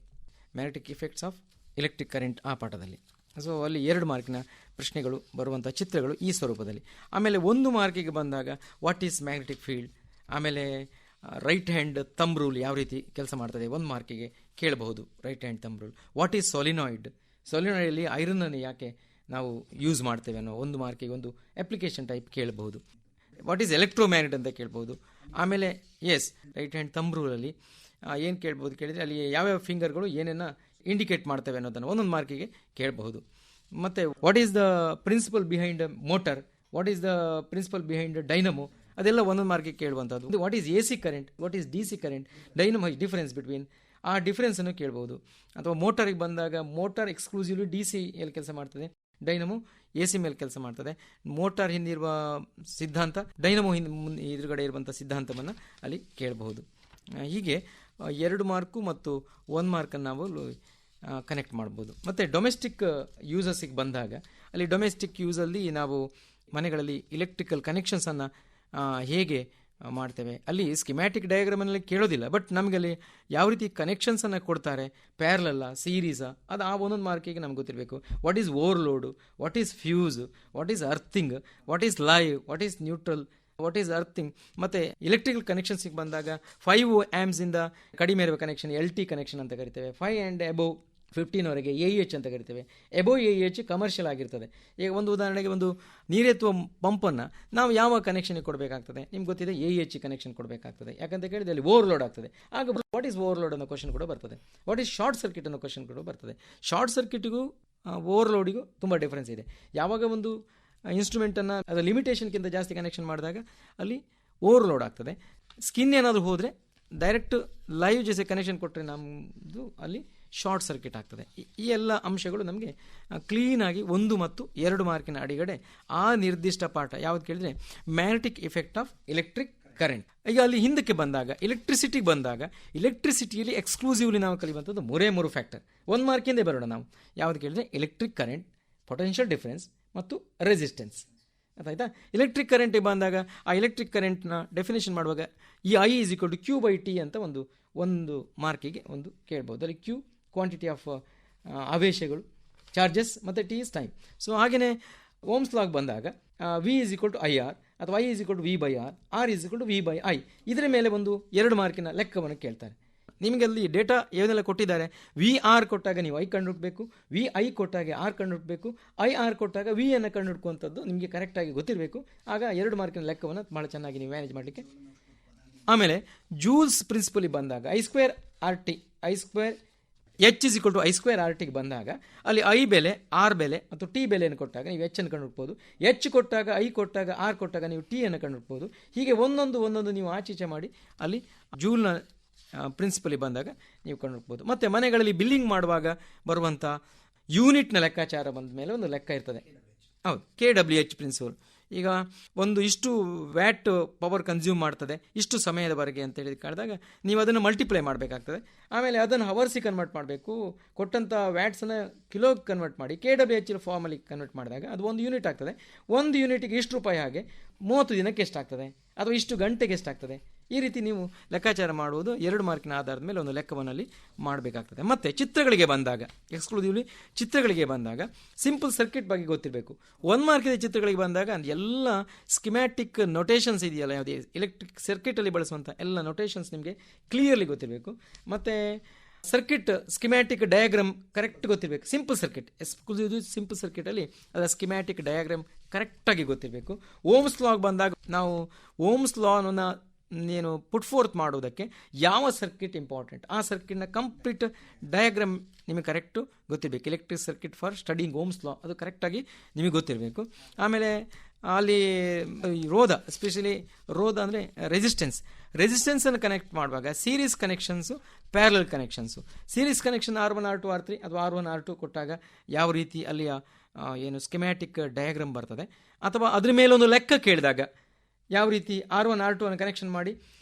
magnetic effects of electric current ಆ ಪಾಠದಲ್ಲಿ. ಸೊ ಅಲ್ಲಿ 2 ಮಾರ್ಕಿನ ಪ್ರಶ್ನೆಗಳು ಬರುವಂಥ ಚಿತ್ರಗಳು ಈ ಸ್ವರೂಪದಲ್ಲಿ. ಆಮೇಲೆ 1 ಮಾರ್ಕಿಗೆ ಬಂದಾಗ ವಾಟ್ ಈಸ್ ಮ್ಯಾಗ್ನೆಟಿಕ್ ಫೀಲ್ಡ್, ಆಮೇಲೆ ರೈಟ್ ಹ್ಯಾಂಡ್ ಥಂಬ್ ರೂಲ್ ಯಾವ ರೀತಿ ಕೆಲಸ ಮಾಡ್ತದೆ 1 ಮಾರ್ಕಿಗೆ ಕೇಳಬಹುದು. Right hand thumb rule. What is solenoid, ಸೊಲಿನಾಯ್ಡಲ್ಲಿ ಐರನ್ನನ್ನು ಯಾಕೆ ನಾವು ಯೂಸ್ ಮಾಡ್ತೇವೆ ಅನ್ನೋ 1 ಮಾರ್ಕಿಗೆ ಒಂದು ಅಪ್ಲಿಕೇಶನ್ ಟೈಪ್ ಕೇಳಬಹುದು. ವಾಟ್ ಈಸ್ ಎಲೆಕ್ಟ್ರೋಮ್ಯಾಗ್ನೆಟ್ ಅಂತ ಕೇಳ್ಬೋದು. ಆಮೇಲೆ ಎಸ್ ರೈಟ್ ಹ್ಯಾಂಡ್ ಥಂಬ್ ರೂಲಲ್ಲಿ ಏನು ಕೇಳ್ಬೋದು ಕೇಳಿದರೆ ಅಲ್ಲಿ ಯಾವ್ಯಾವ ಫಿಂಗರ್ಗಳು ಏನೇನು ಇಂಡಿಕೇಟ್ ಮಾಡ್ತೇವೆ ಅನ್ನೋದನ್ನು 1 ಮಾರ್ಕಿಗೆ ಕೇಳಬಹುದು. ಮತ್ತು what is the principle behind motor, what is the principle behind dynamo, ಅದೆಲ್ಲ 1 ಮಾರ್ಕಿಗೆ ಕೇಳುವಂಥದ್ದು. What is AC current, what is DC current, dynamo difference between, ಆ ಡಿಫರೆನ್ಸನ್ನು ಕೇಳ್ಬೋದು. ಅಥವಾ ಮೋಟರಿಗೆ ಬಂದಾಗ ಮೋಟಾರ್ ಎಕ್ಸ್ಕ್ಲೂಸಿವ್ಲಿ DC ಎಲ್ಲಿ ಕೆಲಸ ಮಾಡ್ತದೆ, ಡೈನಮೋ AC ಮೇಲೆ ಕೆಲಸ ಮಾಡ್ತದೆ. ಮೋಟಾರ್ ಹಿಂದಿರುವ ಸಿದ್ಧಾಂತ, ಡೈನಮೋ ಎದುರುಗಡೆ ಇರುವಂಥ ಸಿದ್ಧಾಂತವನ್ನು ಅಲ್ಲಿ ಕೇಳಬಹುದು. ಹೀಗೆ 2 ಮಾರ್ಕು ಮತ್ತು 1 ಮಾರ್ಕನ್ನು ನಾವು ಕನೆಕ್ಟ್ ಮಾಡ್ಬೋದು. ಮತ್ತು ಡೊಮೆಸ್ಟಿಕ್ ಯೂಸಸ್ಸಿಗೆ ಬಂದಾಗ ಅಲ್ಲಿ ಡೊಮೆಸ್ಟಿಕ್ ಯೂಸಲ್ಲಿ ನಾವು ಮನೆಗಳಲ್ಲಿ ಇಲೆಕ್ಟ್ರಿಕಲ್ ಕನೆಕ್ಷನ್ಸನ್ನು ಹೇಗೆ ಮಾಡ್ತೇವೆ, ಅಲ್ಲಿ ಸ್ಕಿಮ್ಯಾಟಿಕ್ ಡಯಾಗ್ರಾಮಲ್ಲಿ ಕೇಳೋದಿಲ್ಲ. ಬಟ್ ನಮಗಲ್ಲಿ ಯಾವ ರೀತಿ ಕನೆಕ್ಷನ್ಸನ್ನು ಕೊಡ್ತಾರೆ, ಪ್ಯಾರಲಲ್ಲ ಸೀರೀಸಾ, ಅದು ಆ 1 ಮಾರ್ಕಿಗೆ ನಮ್ಗೆ ಗೊತ್ತಿರಬೇಕು. What is overload, what is fuse, what is earthing, what is live, what is neutral, what is earthing. ಮತ್ತು ಎಲೆಕ್ಟ್ರಿಕಲ್ ಕನೆಕ್ಷನ್ಸಿಗೆ ಬಂದಾಗ 5 ಆ್ಯಮ್ಸಿಂದ ಕಡಿಮೆ ಇರುವ ಕನೆಕ್ಷನ್ LT ಕನೆಕ್ಷನ್ ಅಂತ ಕರಿತೇವೆ. 5 ಆ್ಯಂಡ್ ಅಬೋವ್ 15ವರೆಗೆ AEH ಅಂತ ಕರಿತೇವೆ. ಎಬೋ AEH ಕಮರ್ಷಿಯಲ್ ಆಗಿರ್ತದೆ. ಈಗ ಒಂದು ಉದಾಹರಣೆಗೆ ಒಂದು ನೀರೆತ್ತುವ ಪಂಪನ್ನು ನಾವು ಯಾವ ಕನೆಕ್ಷನ್ಗೆ ಕೊಡಬೇಕಾಗ್ತದೆ, ನಿಮ್ಗೆ ಗೊತ್ತಿದೆ AEH ಕನೆಕ್ಷನ್ ಕೊಡಬೇಕಾಗ್ತದೆ. ಯಾಕಂತ ಕೇಳಿದರೆ ಅಲ್ಲಿ ಓವರ್ಲೋಡ್ ಆಗ್ತದೆ. ಆಗ ವಾಟ್ ಈಸ್ ಓವರ್ಲೋಡ್ ಅನ್ನೋ ಕ್ವಶನ್ ಕೂಡ ಬರ್ತದೆ. ವಾಟ್ ಈಸ್ ಶಾರ್ಟ್ ಸರ್ಕ್ಯೂಟ್ ಅನ್ನೋ ಕ್ವಶನ್ ಕೂಡ ಬರ್ತದೆ. ಶಾರ್ಟ್ ಸರ್ಕ್ಯೂಟಿಗೂ ಓವರ್ಲೋಡಿಗೂ ತುಂಬ ಡಿಫ್ರೆನ್ಸ್ ಇದೆ. ಯಾವಾಗ ಒಂದು ಇನ್ಸ್ಟ್ರೂಮೆಂಟನ್ನು ಅದರ ಲಿಮಿಟೇಷನ್ಗಿಂತ ಜಾಸ್ತಿ ಕನೆಕ್ಷನ್ ಮಾಡಿದಾಗ ಅಲ್ಲಿ ಓವರ್ಲೋಡ್ ಆಗ್ತದೆ. ಸ್ಕಿನ್ ಏನಾದರೂ ಹೋದರೆ ಡೈರೆಕ್ಟ್ ಲೈವ್ ಜೊತೆ ಕನೆಕ್ಷನ್ ಕೊಟ್ಟರೆ ನಮ್ಮದು ಅಲ್ಲಿ ಶಾರ್ಟ್ ಸರ್ಕ್ಯೂಟ್ ಆಗ್ತದೆ. ಈ ಎಲ್ಲ ಅಂಶಗಳು ನಮಗೆ ಕ್ಲೀನಾಗಿ 1 ಮತ್ತು 2 ಮಾರ್ಕಿನ ಅಡಿಗಡೆ ಆ ನಿರ್ದಿಷ್ಟ ಪಾಠ ಯಾವ್ದು ಕೇಳಿದರೆ magnetic effect of electric current. ಈಗ ಅಲ್ಲಿ ಹಿಂದಕ್ಕೆ ಬಂದಾಗ ಎಲೆಕ್ಟ್ರಿಸಿಟಿಗೆ ಬಂದಾಗ ಎಲೆಕ್ಟ್ರಿಸಿಟಿಯಲ್ಲಿ ಎಕ್ಸ್ಕ್ಲೂಸಿವ್ಲಿ ನಾವು ಕಲಿಯುವಂಥದ್ದು 3 ಫ್ಯಾಕ್ಟರ್. 1 ಮಾರ್ಕಿಂದೇ ಬರೋಣ ನಾವು. ಯಾವ್ದು ಕೇಳಿದರೆ ಎಲೆಕ್ಟ್ರಿಕ್ ಕರೆಂಟ್, ಪೊಟೆನ್ಷಿಯಲ್ ಡಿಫರೆನ್ಸ್ ಮತ್ತು ರೆಸಿಸ್ಟೆನ್ಸ್. ಆಯಿತಾ. ಎಲೆಕ್ಟ್ರಿಕ್ ಕರೆಂಟಿಗೆ ಬಂದಾಗ ಆ ಎಲೆಕ್ಟ್ರಿಕ್ ಕರೆಂಟ್ನ ಡೆಫಿನೇಷನ್ ಮಾಡುವಾಗ ಈ I = Q/T ಅಂತ ಒಂದು ಮಾರ್ಕಿಗೆ ಒಂದು ಕೇಳ್ಬೋದು. ಅಲ್ಲಿ Q ಕ್ವಾಂಟಿಟಿ ಆಫ್ ಆವೇಶಗಳು, ಚಾರ್ಜಸ್, ಮತ್ತು T ಇಸ್ ಟೈಮ್. ಸೊ ಹಾಗೆಯೇ ಓಮ್ಸ್ ಲಾಗ್ ಬಂದಾಗ V = IR ಅಥವಾ I = V/R, R = V/I. ಇದರ ಮೇಲೆ ಒಂದು 2 ಮಾರ್ಕಿನ ಲೆಕ್ಕವನ್ನು ಕೇಳ್ತಾರೆ. ನಿಮಗೆ ಅಲ್ಲಿ ಡೇಟಾ ಏನೆಲ್ಲ ಕೊಟ್ಟಿದ್ದಾರೆ, VR ಕೊಟ್ಟಾಗ ನೀವು I ಕಂಡುಹಿಡ್ಬೇಕು, VI ಕೊಟ್ಟಾಗ R ಕಂಡುಹಿಡ್ಬೇಕು, IR ಕೊಟ್ಟಾಗ V ಅನ್ನು ಕಂಡುಹಿಡ್ಕುವಂಥದ್ದು ನಿಮಗೆ ಕರೆಕ್ಟಾಗಿ ಗೊತ್ತಿರಬೇಕು. ಆಗ 2 ಮಾರ್ಕಿನ ಲೆಕ್ಕವನ್ನು ಭಾಳ ಚೆನ್ನಾಗಿ ನೀವು ಮ್ಯಾನೇಜ್ ಮಾಡಲಿಕ್ಕೆ. ಆಮೇಲೆ ಜೂಲ್ಸ್ ಪ್ರಿನ್ಸಿಪಲಿಗೆ ಬಂದಾಗ I²RT, H = I²RTಗೆ ಬಂದಾಗ ಅಲ್ಲಿ I ಬೆಲೆ, R ಬೆಲೆ ಮತ್ತು T ಬೆಲೆಯನ್ನು ಕೊಟ್ಟಾಗ ನೀವು H ಅನ್ನು ಕಂಡುಹಿಡ್ಬೋದು. H ಕೊಟ್ಟಾಗ, I ಕೊಟ್ಟಾಗ, R ಕೊಟ್ಟಾಗ ನೀವು T ಅನ್ನು ಕಂಡುಹಿಡ್ಬೋದು. ಹೀಗೆ ಒಂದೊಂದು ನೀವು ಆಚೀಚೆ ಮಾಡಿ ಅಲ್ಲಿ ಜೂಲ್ನ ಪ್ರಿನ್ಸಿಪಲಿಗೆ ಬಂದಾಗ ನೀವು ಕಂಡುಹಿಡ್ಬೋದು. ಮತ್ತು ಮನೆಗಳಲ್ಲಿ ಬಿಲ್ಲಿಂಗ್ ಮಾಡುವಾಗ ಬರುವಂಥ ಯೂನಿಟ್ನ ಲೆಕ್ಕಾಚಾರ ಬಂದ ಮೇಲೆ ಒಂದು ಲೆಕ್ಕ ಇರ್ತದೆ. ಹೌದು, KWH ಪ್ರಿನ್ಸಿಪಲ್. ಈಗ ಇಷ್ಟು ವ್ಯಾಟ್ ಪವರ್ ಕನ್ಸ್ಯೂಮ್ ಮಾಡ್ತದೆ ಇಷ್ಟು ಸಮಯದವರೆಗೆ ಅಂತೇಳಿ ಕಾಡಿದಾಗ ನೀವು ಅದನ್ನು ಮಲ್ಟಿಪ್ಲೈ ಮಾಡಬೇಕಾಗ್ತದೆ. ಆಮೇಲೆ ಅದನ್ನು ಹವರ್ಸಿಗೆ ಕನ್ವರ್ಟ್ ಮಾಡಬೇಕು. ಕೊಟ್ಟಂಥ ವ್ಯಾಟ್ಸನ್ನು ಕಿಲೋಗೆ ಕನ್ವರ್ಟ್ ಮಾಡಿ KWH ಫಾರ್ಮಲ್ಲಿ ಕನ್ವರ್ಟ್ ಮಾಡಿದಾಗ ಅದು 1 ಯೂನಿಟ್ ಆಗ್ತದೆ. 1 ಯೂನಿಟಿಗೆ ಇಷ್ಟು ರೂಪಾಯಿ, ಹಾಗೆ 30 ದಿನಕ್ಕೆ ಎಷ್ಟಾಗ್ತದೆ ಅಥವಾ ಇಷ್ಟು ಗಂಟೆಗೆ ಎಷ್ಟಾಗ್ತದೆ, ಈ ರೀತಿ ನೀವು ಲೆಕ್ಕಾಚಾರ ಮಾಡುವುದು 2 ಮಾರ್ಕಿನ ಆಧಾರದ ಮೇಲೆ ಒಂದು ಲೆಕ್ಕವನ್ನಲ್ಲಿ ಮಾಡಬೇಕಾಗ್ತದೆ. ಮತ್ತು ಚಿತ್ರಗಳಿಗೆ ಬಂದಾಗ, ಎಕ್ಸ್ಕ್ಲೂಸಿವ್ಲಿ ಚಿತ್ರಗಳಿಗೆ ಬಂದಾಗ ಸಿಂಪಲ್ ಸರ್ಕ್ಯೂಟ್ ಬಗ್ಗೆ ಗೊತ್ತಿರಬೇಕು. 1 ಮಾರ್ಕಿನ ಚಿತ್ರಗಳಿಗೆ ಬಂದಾಗ ಎಲ್ಲ ಸ್ಕಿಮ್ಯಾಟಿಕ್ ನೊಟೇಷನ್ಸ್ ಇದೆಯಲ್ಲ, ಯಾವುದೇ ಎಲೆಕ್ಟ್ರಿಕ್ ಸರ್ಕ್ಯೂಟಲ್ಲಿ ಬಳಸುವಂಥ ಎಲ್ಲ ನೊಟೇಷನ್ಸ್ ನಿಮಗೆ ಕ್ಲಿಯರ್ಲಿ ಗೊತ್ತಿರಬೇಕು. ಮತ್ತು ಸರ್ಕಿಟ್ ಸ್ಕಿಮ್ಯಾಟಿಕ್ ಡಯಾಗ್ರಾಮ್ ಕರೆಕ್ಟ್ ಗೊತ್ತಿರಬೇಕು. ಸಿಂಪಲ್ ಸರ್ಕಿಟ್, ಎಕ್ಸ್ಕ್ಲೂಸಿವ್ ಸಿಂಪಲ್ ಸರ್ಕಿಟಲ್ಲಿ ಅದರ ಸ್ಕಿಮ್ಯಾಟಿಕ್ ಡಯಾಗ್ರಾಮ್ ಕರೆಕ್ಟಾಗಿ ಗೊತ್ತಿರಬೇಕು. ಓಮ್ಸ್ ಲಾಗ್ ಬಂದಾಗ ನಾವು ಓಮ್ಸ್ ಲಾನ ಏನು ಪುಟ್ ಫೋರ್ತ್ ಮಾಡೋದಕ್ಕೆ ಯಾವ ಸರ್ಕಿಟ್ ಇಂಪಾರ್ಟೆಂಟ್, ಆ ಸರ್ಕಿಟ್ನ ಕಂಪ್ಲೀಟ್ ಡಯಾಗ್ರಾಮ್ ನಿಮಗೆ ಕರೆಕ್ಟು ಗೊತ್ತಿರಬೇಕು. Electric circuit for studying Ohm's law ಅದು ಕರೆಕ್ಟಾಗಿ ನಿಮಗೆ ಗೊತ್ತಿರಬೇಕು. ಆಮೇಲೆ ಅಲ್ಲಿ ರೋಧ, ಎಸ್ಪೆಷಲಿ ರೋಧ ಅಂದರೆ ರೆಸಿಸ್ಟೆನ್ಸನ್ನು ಕನೆಕ್ಟ್ ಮಾಡುವಾಗ series connections, parallel connections. Series connection R1 R2 R3 ಅಥವಾ R1 R2 ಕೊಟ್ಟಾಗ ಯಾವ ರೀತಿ ಅಲ್ಲಿಯ ಏನು ಸ್ಕಿಮ್ಯಾಟಿಕ್ ಡಯಾಗ್ರಾಮ್ ಬರ್ತದೆ, ಅಥವಾ ಅದ್ರ ಮೇಲೊಂದು ಲೆಕ್ಕ ಕೇಳಿದಾಗ ಯಾವ ರೀತಿ R1 R2 ಅನ್ನು ಕನೆಕ್ಷನ್ ಮಾಡಿ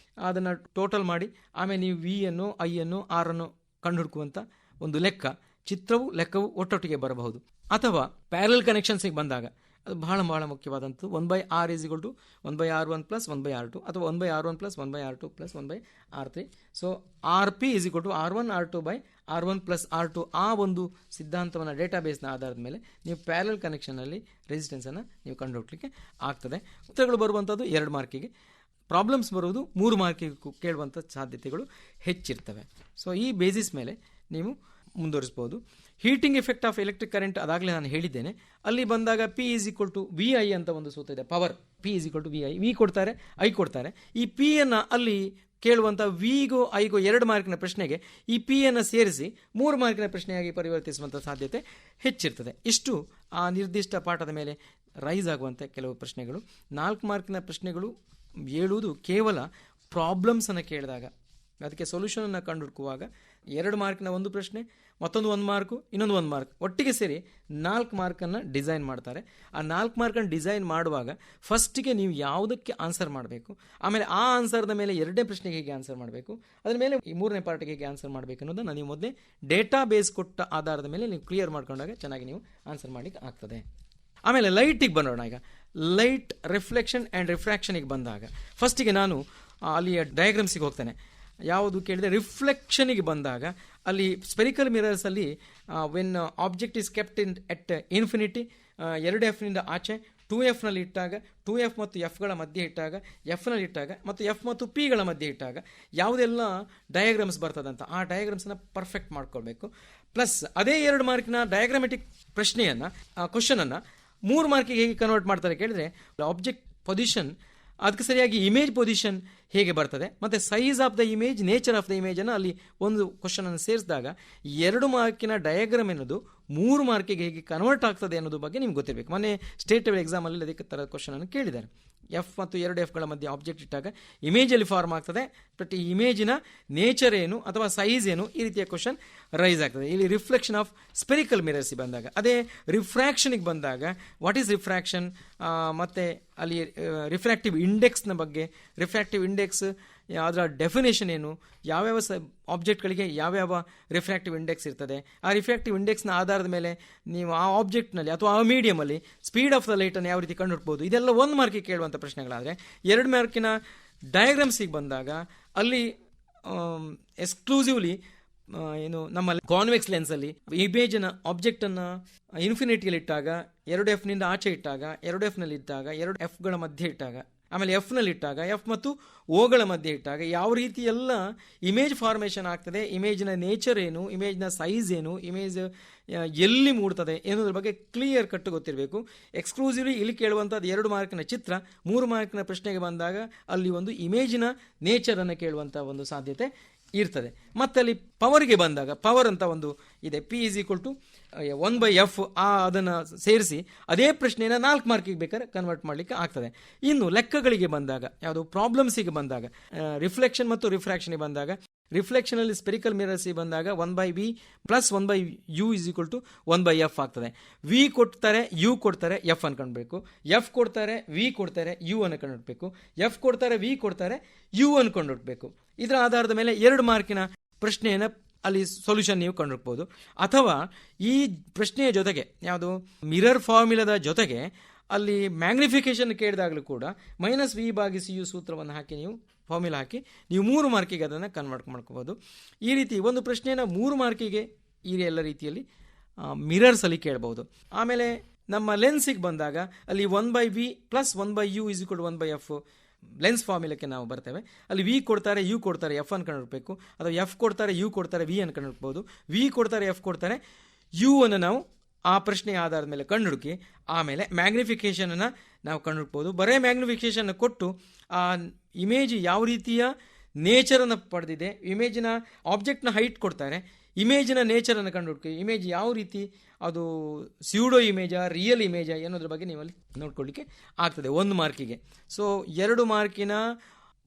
ಅದನ್ನು ಟೋಟಲ್ ಮಾಡಿ ಆಮೇಲೆ ನೀವು V ಅನ್ನು I ಅನ್ನು R ಅನ್ನು ಕಂಡುಹುಡುಕುವಂಥ ಒಂದು ಚಿತ್ರವು ಲೆಕ್ಕವು ಒಟ್ಟೊಟ್ಟಿಗೆ ಬರಬಹುದು. ಅಥವಾ ಪ್ಯಾರಲಲ್ ಕನೆಕ್ಷನ್ಸಿಗೆ ಬಂದಾಗ ಅದು ಬಹಳ ಮುಖ್ಯವಾದಂಥದ್ದು. 1/R = 1/R1 + 1/R2 ಅಥವಾ 1/R1 + 1/R2 + 1/R3. So RP = R1 R2/R1 + R2. ಆ ಒಂದು ಸಿದ್ಧಾಂತವನ್ನು ಡೇಟಾಬೇಸ್ನ ಆಧಾರದ ಮೇಲೆ ನೀವು ಪ್ಯಾರಲಲ್ ಕನೆಕ್ಷನಲ್ಲಿ ರೆಸಿಸ್ಟೆನ್ಸನ್ನು ನೀವು ಕಂಡುಹಿಡಲಿಕ್ಕೆ ಆಗ್ತದೆ. ಉತ್ತರಗಳು ಬರುವಂಥದ್ದು 2 ಮಾರ್ಕಿಗೆ, ಪ್ರಾಬ್ಲಮ್ಸ್ ಬರುವುದು 3 ಮಾರ್ಕಿಗೆ ಕೇಳುವಂಥ ಸಾಧ್ಯತೆಗಳು ಹೆಚ್ಚಿರ್ತವೆ. ಸೊ ಈ ಬೇಸಿಸ್ ಮೇಲೆ ನೀವು ಮುಂದುವರಿಸ್ಬೋದು. Heating effect of electric current ಅದಾಗಲೇ ನಾನು ಹೇಳಿದ್ದೇನೆ. ಅಲ್ಲಿ ಬಂದಾಗ P = VI ಅಂತ ಒಂದು ಸೂತ್ರ ಇದೆ. Power P = VI. V ಕೊಡ್ತಾರೆ, I ಕೊಡ್ತಾರೆ. ಈ P ಅನ್ನು ಅಲ್ಲಿ ಕೇಳುವಂಥ Vಗೂ Iಗೂ 2 ಮಾರ್ಕಿನ ಪ್ರಶ್ನೆಗೆ ಈ P ಅನ್ನು ಸೇರಿಸಿ 3 ಮಾರ್ಕಿನ ಪ್ರಶ್ನೆಯಾಗಿ ಪರಿವರ್ತಿಸುವಂಥ ಸಾಧ್ಯತೆ ಹೆಚ್ಚಿರ್ತದೆ. ಇಷ್ಟು ಆ ನಿರ್ದಿಷ್ಟ ಪಾಠದ ಮೇಲೆ ರೈಸ್ ಆಗುವಂಥ ಕೆಲವು ಪ್ರಶ್ನೆಗಳು. 4 ಮಾರ್ಕಿನ ಪ್ರಶ್ನೆಗಳು ಹೇಳುವುದು ಕೇವಲ ಪ್ರಾಬ್ಲಮ್ಸನ್ನು ಕೇಳಿದಾಗ, ಅದಕ್ಕೆ ಸೊಲ್ಯೂಷನನ್ನು ಕಂಡುಹುಡುಕುವಾಗ 2 ಮಾರ್ಕಿನ ಒಂದು ಪ್ರಶ್ನೆ, ಮತ್ತೊಂದು 1 ಮಾರ್ಕು, ಇನ್ನೊಂದು 1 ಮಾರ್ಕ್, ಒಟ್ಟಿಗೆ ಸೇರಿ 4 ಮಾರ್ಕನ್ನು ಡಿಸೈನ್ ಮಾಡ್ತಾರೆ. ಆ 4 ಮಾರ್ಕನ್ನು ಡಿಸೈನ್ ಮಾಡುವಾಗ ಫಸ್ಟಿಗೆ ನೀವು ಯಾವುದಕ್ಕೆ ಆನ್ಸರ್ ಮಾಡಬೇಕು, ಆಮೇಲೆ ಆ ಆನ್ಸರ್ದ ಮೇಲೆ 2ನೇ ಪ್ರಶ್ನೆಗೆ ಹೇಗೆ ಆನ್ಸರ್ ಮಾಡಬೇಕು, ಅದರ ಮೇಲೆ ಈ 3ನೇ ಪಾರ್ಟಿಗೆ ಹೇಗೆ ಆನ್ಸರ್ ಮಾಡಬೇಕು ಅನ್ನೋದನ್ನು ನೀವು ಮೊದಲೇ ಡೇಟಾ ಬೇಸ್ ಕೊಟ್ಟ ಆಧಾರದ ಮೇಲೆ ನೀವು ಕ್ಲಿಯರ್ ಮಾಡ್ಕೊಂಡಾಗ ಚೆನ್ನಾಗಿ ನೀವು ಆನ್ಸರ್ ಮಾಡಲಿಕ್ಕೆ ಆಗ್ತದೆ. ಆಮೇಲೆ ಲೈಟಿಗೆ ಬರೋಣ. ಈಗ ಲೈಟ್ ರಿಫ್ಲೆಕ್ಷನ್ ಆ್ಯಂಡ್ ರಿಫ್ರಾಕ್ಷನಿಗೆ ಬಂದಾಗ ಫಸ್ಟಿಗೆ ನಾನು ಅಲ್ಲಿಯ ಡಯಾಗ್ರಾಮ್ಸಿಗೆ ಹೋಗ್ತೇನೆ. ಯಾವುದು ಕೇಳಿದರೆ ರಿಫ್ಲೆಕ್ಷನಿಗೆ ಬಂದಾಗ ಅಲ್ಲಿ ಸ್ಪೆರಿಕಲ್ ಮಿರರ್ಸಲ್ಲಿ when object is kept at infinity 2Fನಿಂದ ಆಚೆ 2Fನಲ್ಲಿ ಇಟ್ಟಾಗ, 2F ಮತ್ತು Fಗಳ ಮಧ್ಯೆ ಇಟ್ಟಾಗ, Fನಲ್ಲಿ ಇಟ್ಟಾಗ ಮತ್ತು F ಮತ್ತು Pಗಳ ಮಧ್ಯೆ ಇಟ್ಟಾಗ ಯಾವುದೆಲ್ಲ ಡಯಾಗ್ರಾಮ್ಸ್ ಬರ್ತದಂತ ಆ ಡಯಾಗ್ರಾಮ್ಸನ್ನು ಪರ್ಫೆಕ್ಟ್ ಮಾಡ್ಕೊಳ್ಬೇಕು. ಪ್ಲಸ್ ಅದೇ 2 ಮಾರ್ಕಿನ ಡಯಾಗ್ರಾಮೆಟಿಕ್ ಪ್ರಶ್ನೆಯನ್ನು ಕ್ವಶನನ್ನು 3 ಮಾರ್ಕಿಗೆ ಹೇಗೆ ಕನ್ವರ್ಟ್ ಮಾಡ್ತಾರೆ ಕೇಳಿದರೆ ಆಬ್ಜೆಕ್ಟ್ ಪೊಸಿಷನ್, ಅದಕ್ಕೆ ಸರಿಯಾಗಿ ಇಮೇಜ್ ಪೊಸಿಷನ್ ಹೇಗೆ ಬರ್ತದೆ, ಮತ್ತು size of the image, nature of the ಇಮೇಜನ್ನು ಅಲ್ಲಿ ಒಂದು ಕ್ವಶನನ್ನು ಸೇರಿಸಿದಾಗ 2 ಮಾರ್ಕಿನ ಡಯಾಗ್ರಾಮ್ ಎನ್ನುವುದು 3 ಮಾರ್ಕಿಗೆ ಹೇಗೆ ಕನ್ವರ್ಟ್ ಆಗ್ತದೆ ಅನ್ನೋದು ಬಗ್ಗೆ ನಿಮ್ಗೆ ಗೊತ್ತಿರಬೇಕು. ಮೊನ್ನೆ ಸ್ಟೇಟ್ ಲೆವೆಲ್ ಎಕ್ಸಾಮಲ್ಲಿ ಅದಕ್ಕೆ ಥರದ ಕ್ವಶನನ್ನು ಕೇಳಿದ್ದಾರೆ. F ಮತ್ತು 2Fಗಳ ಮಧ್ಯೆ ಆಬ್ಜೆಕ್ಟ್ ಇಟ್ಟಾಗ ಇಮೇಜಲ್ಲಿ ಫಾರ್ಮ್ ಆಗ್ತದೆ, ಬಟ್ ಈ ಇಮೇಜಿನ ನೇಚರ್ ಏನು ಅಥವಾ ಸೈಜ್ ಏನು, ಈ ರೀತಿಯ ಕ್ವಶನ್ ರೈಸ್ ಆಗ್ತದೆ. ಇಲ್ಲಿ ರಿಫ್ಲೆಕ್ಷನ್ ಆಫ್ ಸ್ಪೆರಿಕಲ್ ಮಿರರ್ಸಿಗೆ ಬಂದಾಗ, ಅದೇ ರಿಫ್ರಾಕ್ಷನಿಗೆ ಬಂದಾಗ ವಾಟ್ ಈಸ್ ರಿಫ್ರಾಕ್ಷನ್, ಮತ್ತು ಅಲ್ಲಿ ರಿಫ್ರಾಕ್ಟಿವ್ ಇಂಡೆಕ್ಸ್ನ ಬಗ್ಗೆ, ರಿಫ್ರಾಕ್ಟಿವ್ ಇಂಡೆಕ್ಸ್ ಅದರ ಡೆಫಿನೇಷನ್ ಏನು, ಯಾವ್ಯಾವ ಆಬ್ಜೆಕ್ಟ್ಗಳಿಗೆ ಯಾವ್ಯಾವ ರಿಫ್ರಾಕ್ಟಿವ್ ಇಂಡೆಕ್ಸ್ ಇರ್ತದೆ, ಆ ರಿಫ್ರಾಕ್ಟಿವ್ ಇಂಡೆಕ್ಸ್ನ ಆಧಾರದ ಮೇಲೆ ನೀವು ಆ ಆಬ್ಜೆಕ್ಟ್ನಲ್ಲಿ ಅಥವಾ ಆ ಮೀಡಿಯಮಲ್ಲಿ ಸ್ಪೀಡ್ ಆಫ್ ದ ಲೈಟನ್ನು ಯಾವ ರೀತಿ ಕಂಡುಹಿಡ್ಬೋದು, ಇದೆಲ್ಲ 1 ಮಾರ್ಕಿಗೆ ಕೇಳುವಂಥ ಪ್ರಶ್ನೆಗಳಾದರೆ 2 ಮಾರ್ಕಿನ ಡಯಾಗ್ರಾಮ್ಸಿಗೆ ಬಂದಾಗ ಅಲ್ಲಿ ಎಕ್ಸ್ಕ್ಲೂಸಿವ್ಲಿ ಏನು ನಮ್ಮ ಕಾನ್ವೆಕ್ಸ್ ಲೆನ್ಸಲ್ಲಿ ಇಮೇಜಿನ ಆಬ್ಜೆಕ್ಟನ್ನು ಇನ್ಫಿನಿಟಿಯಲ್ಲಿ ಇಟ್ಟಾಗ, 2Fನಿಂದ ಆಚೆ ಇಟ್ಟಾಗ, 2Fನಲ್ಲಿ ಇದ್ದಾಗ, 2Fಗಳ ಮಧ್ಯೆ ಇಟ್ಟಾಗ, ಆಮೇಲೆ Fನಲ್ಲಿ ಇಟ್ಟಾಗ, F ಮತ್ತು Oಗಳ ಮಧ್ಯೆ ಇಟ್ಟಾಗ ಯಾವ ರೀತಿ ಎಲ್ಲ ಇಮೇಜ್ ಫಾರ್ಮೇಷನ್ ಆಗ್ತದೆ, ಇಮೇಜ್ನ ನೇಚರ್ ಏನು, ಇಮೇಜ್ನ ಸೈಜ್ ಏನು, ಇಮೇಜ್ ಎಲ್ಲಿ ಮೂಡ್ತದೆ ಎನ್ನುವುದ್ರ ಬಗ್ಗೆ ಕ್ಲಿಯರ್ ಕಟ್ಟು ಗೊತ್ತಿರಬೇಕು. ಎಕ್ಸ್ಕ್ಲೂಸಿವ್ಲಿ ಇಲ್ಲಿ ಕೇಳುವಂಥದ್ದು 2 ಮಾರ್ಕಿನ ಚಿತ್ರ, 3 ಮಾರ್ಕಿನ ಪ್ರಶ್ನೆಗೆ ಬಂದಾಗ ಅಲ್ಲಿ ಒಂದು ಇಮೇಜಿನ ನೇಚರನ್ನು ಕೇಳುವಂಥ ಒಂದು ಸಾಧ್ಯತೆ ಇರ್ತದೆ. ಮತ್ತು ಅಲ್ಲಿ ಪವರ್ಗೆ ಬಂದಾಗ ಪವರ್ ಅಂತ ಒಂದು ಇದೆ, P = 1/F, ಅದನ್ನು ಸೇರಿಸಿ ಅದೇ ಪ್ರಶ್ನೆಯನ್ನು 4 ಮಾರ್ಕಿಗೆ ಬೇಕಾದ್ರೆ ಕನ್ವರ್ಟ್ ಮಾಡಲಿಕ್ಕೆ ಆಗ್ತದೆ. ಇನ್ನು ಲೆಕ್ಕಗಳಿಗೆ ಬಂದಾಗ, ಯಾವುದು ಪ್ರಾಬ್ಲಮ್ಸಿಗೆ ಬಂದಾಗ, ರಿಫ್ಲೆಕ್ಷನ್ ಮತ್ತು ರಿಫ್ರಾಕ್ಷನ್ಗೆ ಬಂದಾಗ, ರಿಫ್ಲೆಕ್ಷನಲ್ಲಿ ಸ್ಪೆರಿಕಲ್ ಮಿರರ್ಸಿಗೆ ಬಂದಾಗ 1/V + 1/U = 1/F ಆಗ್ತದೆ. V ಕೊಡ್ತಾರೆ, U ಕೊಡ್ತಾರೆ, F ಅನ್ಕೊಳ್ಬೇಕು. F ಕೊಡ್ತಾರೆ, V ಕೊಡ್ತಾರೆ, U ಅನ್ನು ಕಂಡುಹಿಡಬೇಕು. F ಕೊಡ್ತಾರೆ, V ಕೊಡ್ತಾರೆ, U ಅನ್ನು ಕಂಡುಹಿಡಬೇಕು. ಇದರ ಆಧಾರದ ಮೇಲೆ 2 ಮಾರ್ಕಿನ ಪ್ರಶ್ನೆಯನ್ನು ಅಲ್ಲಿ ಸೊಲ್ಯೂಷನ್ ನೀವು ಕಂಡುಹಿಡ್ಬೋದು. ಅಥವಾ ಈ ಪ್ರಶ್ನೆಯ ಜೊತೆಗೆ ಯಾವುದು ಮಿರರ್ ಫಾರ್ಮುಲಾದ ಜೊತೆಗೆ ಅಲ್ಲಿ ಮ್ಯಾಗ್ನಿಫಿಕೇಶನ್ ಕೇಳಿದಾಗಲೂ ಕೂಡ -V/U ಸೂತ್ರವನ್ನು ಹಾಕಿ ನೀವು ಫಾರ್ಮುಲಾ ಹಾಕಿ ನೀವು 3 ಮಾರ್ಕಿಗೆ ಅದನ್ನು ಕನ್ವರ್ಟ್ ಮಾಡ್ಕೋಬೋದು. ಈ ರೀತಿ ಒಂದು ಪ್ರಶ್ನೆಯನ್ನು 3 ಮಾರ್ಕಿಗೆ ಈ ಎಲ್ಲ ರೀತಿಯಲ್ಲಿ ಮಿರರ್ಸಲ್ಲಿ ಕೇಳ್ಬೋದು. ಆಮೇಲೆ ನಮ್ಮ ಲೆನ್ಸಿಗೆ ಬಂದಾಗ ಅಲ್ಲಿ 1/V + 1/U = 1/F ಲೆನ್ಸ್ ಫಾರ್ಮುಲಕ್ಕೆ ನಾವು ಬರ್ತೇವೆ. ಅಲ್ಲಿ ವಿ ಕೊಡ್ತಾರೆ, ಯು ಕೊಡ್ತಾರೆ, ಎಫ್ ಅನ್ನು ಕಂಡುಹಿಡಬೇಕು. ಅಥವಾ ಎಫ್ ಕೊಡ್ತಾರೆ, ಯು ಕೊಡ್ತಾರೆ, ವಿ ಅನ್ನು ಕಂಡುಹಿಡ್ಬೋದು. ವಿ ಕೊಡ್ತಾರೆ, ಎಫ್ ಕೊಡ್ತಾರೆ, ಯು ಅನ್ನು ನಾವು ಆ ಪ್ರಶ್ನೆಯ ಆಧಾರದ ಮೇಲೆ ಕಂಡುಹುಡುಕಿ ಆಮೇಲೆ ಮ್ಯಾಗ್ನಿಫಿಕೇಷನನ್ನು ನಾವು ಕಂಡುಹಿಡ್ಬೋದು. ಬರೇ ಮ್ಯಾಗ್ನಿಫಿಕೇಷನ್ ಕೊಟ್ಟು ಆ ಇಮೇಜ್ ಯಾವ ರೀತಿಯ ನೇಚರನ್ನು ಪಡೆದಿದೆ, ಇಮೇಜಿನ ಆಬ್ಜೆಕ್ಟ್ನ ಹೈಟ್ ಕೊಡ್ತಾರೆ, ಇಮೇಜಿನ ನೇಚರನ್ನು ಕಂಡುಹುಡುಕಿ ಇಮೇಜ್ ಯಾವ ರೀತಿ ಅದು ಸ್ಯೂಡೋ ಇಮೇಜಾ ರಿಯಲ್ ಇಮೇಜಾ ಅನ್ನೋದ್ರ ಬಗ್ಗೆ ನೀವಲ್ಲಿ ನೋಡ್ಕೊಳ್ಳಿಕ್ಕೆ ಆಗ್ತದೆ 1 ಮಾರ್ಕಿಗೆ. ಸೊ 2 ಮಾರ್ಕಿನ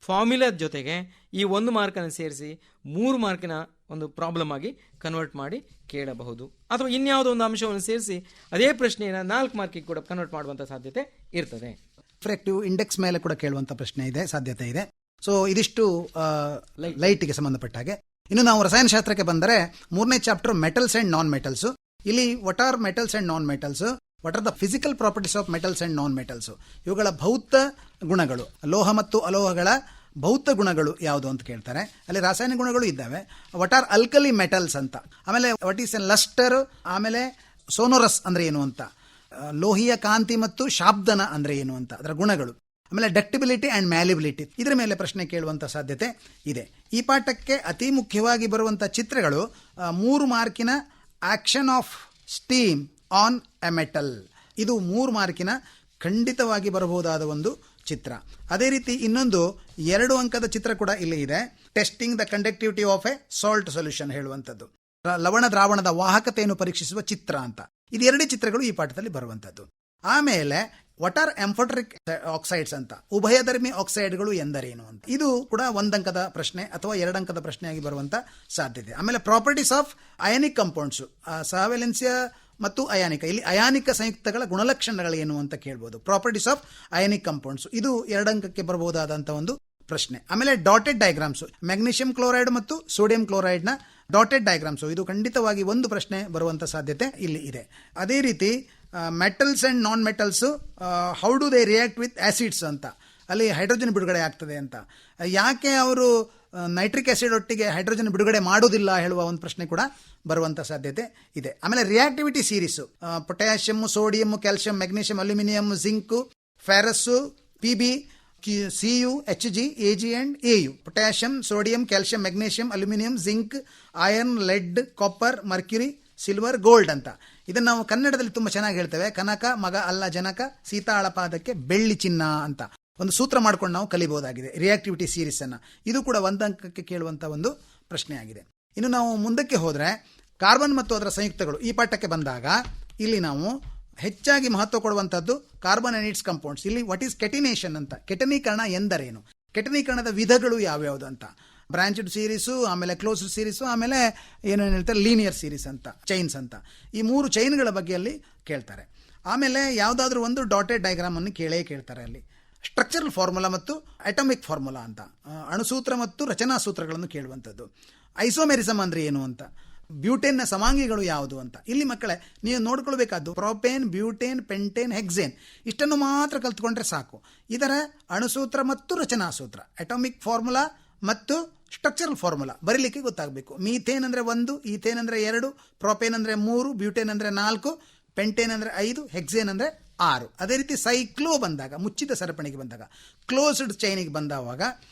ಫಾರ್ಮುಲಾದ ಜೊತೆಗೆ ಈ 1 ಮಾರ್ಕನ್ನು ಸೇರಿಸಿ 3 ಮಾರ್ಕಿನ ಒಂದು ಪ್ರಾಬ್ಲಮ್ ಆಗಿ ಕನ್ವರ್ಟ್ ಮಾಡಿ ಕೇಳಬಹುದು. ಅಥವಾ ಇನ್ಯಾವುದೋ ಒಂದು ಅಂಶವನ್ನು ಸೇರಿಸಿ ಅದೇ ಪ್ರಶ್ನೆಯನ್ನು 4 ಮಾರ್ಕಿಗೆ ಕೂಡ ಕನ್ವರ್ಟ್ ಮಾಡುವಂಥ ಸಾಧ್ಯತೆ ಇರ್ತದೆ. ರಿಫ್ರಾಕ್ಟಿವ್ ಇಂಡೆಕ್ಸ್ ಮೇಲೆ ಕೂಡ ಕೇಳುವಂಥ ಪ್ರಶ್ನೆ ಇದೆ, ಸಾಧ್ಯತೆ ಇದೆ. ಸೊ ಇದಿಷ್ಟು ಲೈಟಿಗೆ ಸಂಬಂಧಪಟ್ಟ ಹಾಗೆ. ಇನ್ನು ನಾವು ರಸಾಯನಶಾಸ್ತ್ರಕ್ಕೆ ಬಂದರೆ 3ನೇ chapter metals and non metals. ಇಲ್ಲಿ what are metals and non metals, what are the physical properties of metals and non metals, ಇವುಗಳ ಭೌತ ಗುಣಗಳು, ಲೋಹ ಮತ್ತು ಅಲೋಹಗಳ ಭೌತ ಗುಣಗಳು ಯಾವುದು ಅಂತ ಕೇಳ್ತಾರೆ. ಅಲ್ಲಿ ರಾಸಾಯನಿಕ ಗುಣಗಳು ಇದ್ದಾವೆ. ವಾಟ್ ಆರ್ ಅಲ್ಕಲಿ ಮೆಟಲ್ಸ್ ಅಂತ, ಆಮೇಲೆ ವಾಟ್ ಈಸ್ ಎನ್ ಲಸ್ಟರ್, ಆಮೇಲೆ ಸೋನೋರಸ್ ಅಂದ್ರೆ ಏನು ಅಂತ, ಲೋಹಿಯ ಕಾಂತಿ ಮತ್ತು ಶಾಬ್ದನ ಅಂದ್ರೆ ಏನು ಅಂತ ಅದರ ಗುಣಗಳು, ಆಮೇಲೆ ಡಕ್ಟಿಬಿಲಿಟಿ ಆ್ಯಂಡ್ ಮ್ಯಾಲಿಬಿಲಿಟಿ, ಇದರ ಮೇಲೆ ಪ್ರಶ್ನೆ ಕೇಳುವಂಥ ಸಾಧ್ಯತೆ ಇದೆ. ಈ ಪಾಠಕ್ಕೆ ಅತಿ ಮುಖ್ಯವಾಗಿ ಬರುವಂಥ ಚಿತ್ರಗಳು 3 ಮಾರ್ಕಿನ action of steam on a metal, ಇದು 3 ಮಾರ್ಕಿನ ಖಂಡಿತವಾಗಿ ಬರಬಹುದಾದ ಒಂದು ಚಿತ್ರ. ಅದೇ ರೀತಿ ಇನ್ನೊಂದು 2 ಅಂಕದ ಚಿತ್ರ ಕೂಡ ಇಲ್ಲಿ ಇದೆ, testing the conductivity of A salt solution ಹೇಳುವಂಥದ್ದು, ಲವಣ ದ್ರಾವಣದ ವಾಹಕತೆಯನ್ನು ಪರೀಕ್ಷಿಸುವ ಚಿತ್ರ ಅಂತ. ಇದು 2 ಚಿತ್ರಗಳು ಈ ಪಾಠದಲ್ಲಿ ಬರುವಂಥದ್ದು. ಆಮೇಲೆ ವಾಟ್ ಆರ್ ಎಂಫೋಟರಿಕ್ ಆಕ್ಸೈಡ್ಸ್ ಅಂತ, ಉಭಯಧರ್ಮಿ ಆಕ್ಸೈಡ್ಗಳು ಎಂದರೇನು ಅಂತ, ಇದು ಕೂಡ 1 ಅಂಕದ ಪ್ರಶ್ನೆ ಅಥವಾ 2 ಅಂಕದ ಪ್ರಶ್ನೆಯಾಗಿ ಬರುವಂತ ಸಾಧ್ಯತೆ. ಆಮೇಲೆ ಪ್ರಾಪರ್ಟೀಸ್ ಆಫ್ ಅಯಾನಿಕ್ ಕಂಪೌಂಡ್ಸ್, ಸಹವೆಲೆನ್ಸಿಯ ಮತ್ತು ಅಯಾನಿಕ, ಇಲ್ಲಿ ಅಯಾನಿಕ ಸಂಯುಕ್ತಗಳ ಗುಣಲಕ್ಷಣಗಳು ಏನು ಅಂತ ಕೇಳ್ಬೋದು. ಪ್ರಾಪರ್ಟೀಸ್ ಆಫ್ ಅಯಾನಿಕ್ ಕಂಪೌಂಡ್ಸ್, ಇದು 2 ಅಂಕಕ್ಕೆ ಬರಬಹುದಾದಂಥ ಒಂದು ಪ್ರಶ್ನೆ. ಆಮೇಲೆ ಡಾಟೆಡ್ ಡಯಾಗ್ರಾಮ್ಸ್, ಮ್ಯಾಗ್ನೀಷಿಯಂ ಕ್ಲೋರೈಡ್ ಮತ್ತು ಸೋಡಿಯಂ ಕ್ಲೋರೈಡ್ನ ಡಾಟೆಡ್ ಡಯಾಗ್ರಾಮ್ಸ್, ಇದು ಖಂಡಿತವಾಗಿ ಒಂದು ಪ್ರಶ್ನೆ ಬರುವಂಥ ಸಾಧ್ಯತೆ ಇಲ್ಲಿ ಇದೆ. ಅದೇ ರೀತಿ metals and non metals, how do they react with acids ಅಂತ, ಅಲ್ಲಿ ಹೈಡ್ರೋಜನ್ ಬಿಡುಗಡೆ ಆಗ್ತದೆ ಅಂತ, ಯಾಕೆ ಅವರು ನೈಟ್ರಿಕ್ ಆಸಿಡ್ ಒಟ್ಟಿಗೆ ಹೈಡ್ರೋಜನ್ ಬಿಡುಗಡೆ ಮಾಡೋದಿಲ್ಲ ಹೇಳುವ ಒಂದು ಪ್ರಶ್ನೆ ಕೂಡ ಬರುವಂಥ ಸಾಧ್ಯತೆ ಇದೆ. ಆಮೇಲೆ reactivity series, potassium, sodium, calcium, magnesium, aluminium, zinc, ferrous, PB, Cu, Hg, Ag and Au, potassium, sodium, calcium, magnesium, aluminium, zinc, iron, lead, copper, mercury, silver, gold ಅಂತ. ಇದನ್ನು ನಾವು ಕನ್ನಡದಲ್ಲಿ ತುಂಬ ಚೆನ್ನಾಗಿ ಹೇಳ್ತೇವೆ, ಕನಕ ಮಗ ಅಲ್ಲ ಜನಕ, ಸೀತಾಳ ಪಾದಕ್ಕೆ ಬೆಳ್ಳಿ ಚಿನ್ನ ಅಂತ ಒಂದು ಸೂತ್ರ ಮಾಡ್ಕೊಂಡು ನಾವು ಕಲಿಬಹುದಾಗಿದೆ ರಿಯಾಕ್ಟಿವಿಟಿ ಸೀರೀಸ್ ಅನ್ನ. ಇದು ಕೂಡ 1 ಅಂಕಕ್ಕೆ ಕೇಳುವಂತ ಒಂದು ಪ್ರಶ್ನೆ ಆಗಿದೆ. ಇನ್ನು ನಾವು ಮುಂದಕ್ಕೆ ಹೋದ್ರೆ ಕಾರ್ಬನ್ ಮತ್ತು ಅದರ ಸಂಯುಕ್ತಗಳು ಈ ಪಾಠಕ್ಕೆ ಬಂದಾಗ ಇಲ್ಲಿ ನಾವು ಹೆಚ್ಚಾಗಿ ಮಹತ್ವ ಕೊಡುವಂತದ್ದು ಕಾರ್ಬನ್ ಅಂಡ್ ಇಟ್ಸ್ ಕಂಪೌಂಡ್ಸ್. ಇಲ್ಲಿ ವಾಟ್ ಈಸ್ ಕೆಟಿನೇಷನ್ ಅಂತ, ಕೆಟನೀಕರಣ ಎಂದರೇನು, ಕೆಟನೀಕರಣದ ವಿಧಗಳು ಯಾವ್ಯಾವುದು ಅಂತ, ಬ್ರಾಂಚ್ಡ್ ಸೀರೀಸು, ಆಮೇಲೆ ಕ್ಲೋಸ್ಡ್ ಸೀರೀಸು, ಆಮೇಲೆ ಏನೇನು ಹೇಳ್ತಾರೆ ಲೀನಿಯರ್ ಸೀರೀಸ್ ಅಂತ, ಚೈನ್ಸ್ ಅಂತ, ಈ 3 ಚೈನ್ಗಳ ಬಗ್ಗೆ ಅಲ್ಲಿ ಕೇಳ್ತಾರೆ. ಆಮೇಲೆ ಯಾವುದಾದ್ರೂ ಒಂದು ಡಾಟೆಡ್ ಡಯಾಗ್ರಾಮ್ ಅನ್ನು ಕೇಳ್ತಾರೆ. ಅಲ್ಲಿ ಸ್ಟ್ರಕ್ಚರಲ್ ಫಾರ್ಮುಲಾ ಮತ್ತು ಅಟಮಿಕ್ ಫಾರ್ಮುಲಾ ಅಂತ, ಅಣುಸೂತ್ರ ಮತ್ತು ರಚನಾ ಸೂತ್ರಗಳನ್ನು ಕೇಳುವಂಥದ್ದು. ಐಸೋಮೆರಿಸಮ್ ಅಂದ್ರೆ ಏನು ಅಂತ, ಬ್ಯೂಟೇನ್ನ ಸಮಾಂಗಿಗಳು ಯಾವುದು ಅಂತ. ಇಲ್ಲಿ ಮಕ್ಕಳೇ ನೀವು ನೋಡ್ಕೊಳ್ಬೇಕಾದ್ದು ಪ್ರೊಪೇನ್, ಬ್ಯೂಟೇನ್, ಪೆಂಟೇನ್, ಹೆಕ್ಸೇನ್ ಇಷ್ಟನ್ನು ಮಾತ್ರ ಕಲ್ತ್ಕೊಂಡ್ರೆ ಸಾಕು. ಇದರ ಅಣುಸೂತ್ರ ಮತ್ತು ರಚನಾ ಸೂತ್ರ, ಅಟಮಿಕ್ ಫಾರ್ಮುಲಾ ಮತ್ತು ಸ್ಟ್ರಕ್ಚರಲ್ ಫಾರ್ಮುಲಾ ಬರೀಲಿಕ್ಕೆ ಗೊತ್ತಾಗಬೇಕು. ಮೀಥೇನ್ ಅಂದರೆ 1, ಈಥೇನ್ ಅಂದರೆ 2, ಪ್ರೊಪೇನ್ ಅಂದರೆ 3, ಬ್ಯೂಟೇನ್ ಅಂದರೆ 4, ಪೆಂಟೇನ್ ಅಂದರೆ 5, ಹೆಕ್ಸೇನ್ ಅಂದರೆ 6. ಅದೇ ರೀತಿ ಸೈಕ್ಲೋ ಬಂದಾಗ, ಮುಚ್ಚಿದ ಸರಪಣಿಗೆ ಬಂದಾಗ, ಕ್ಲೋಸ್ಡ್ ಚೈನಿಗೆ ಬಂದಾವಾಗ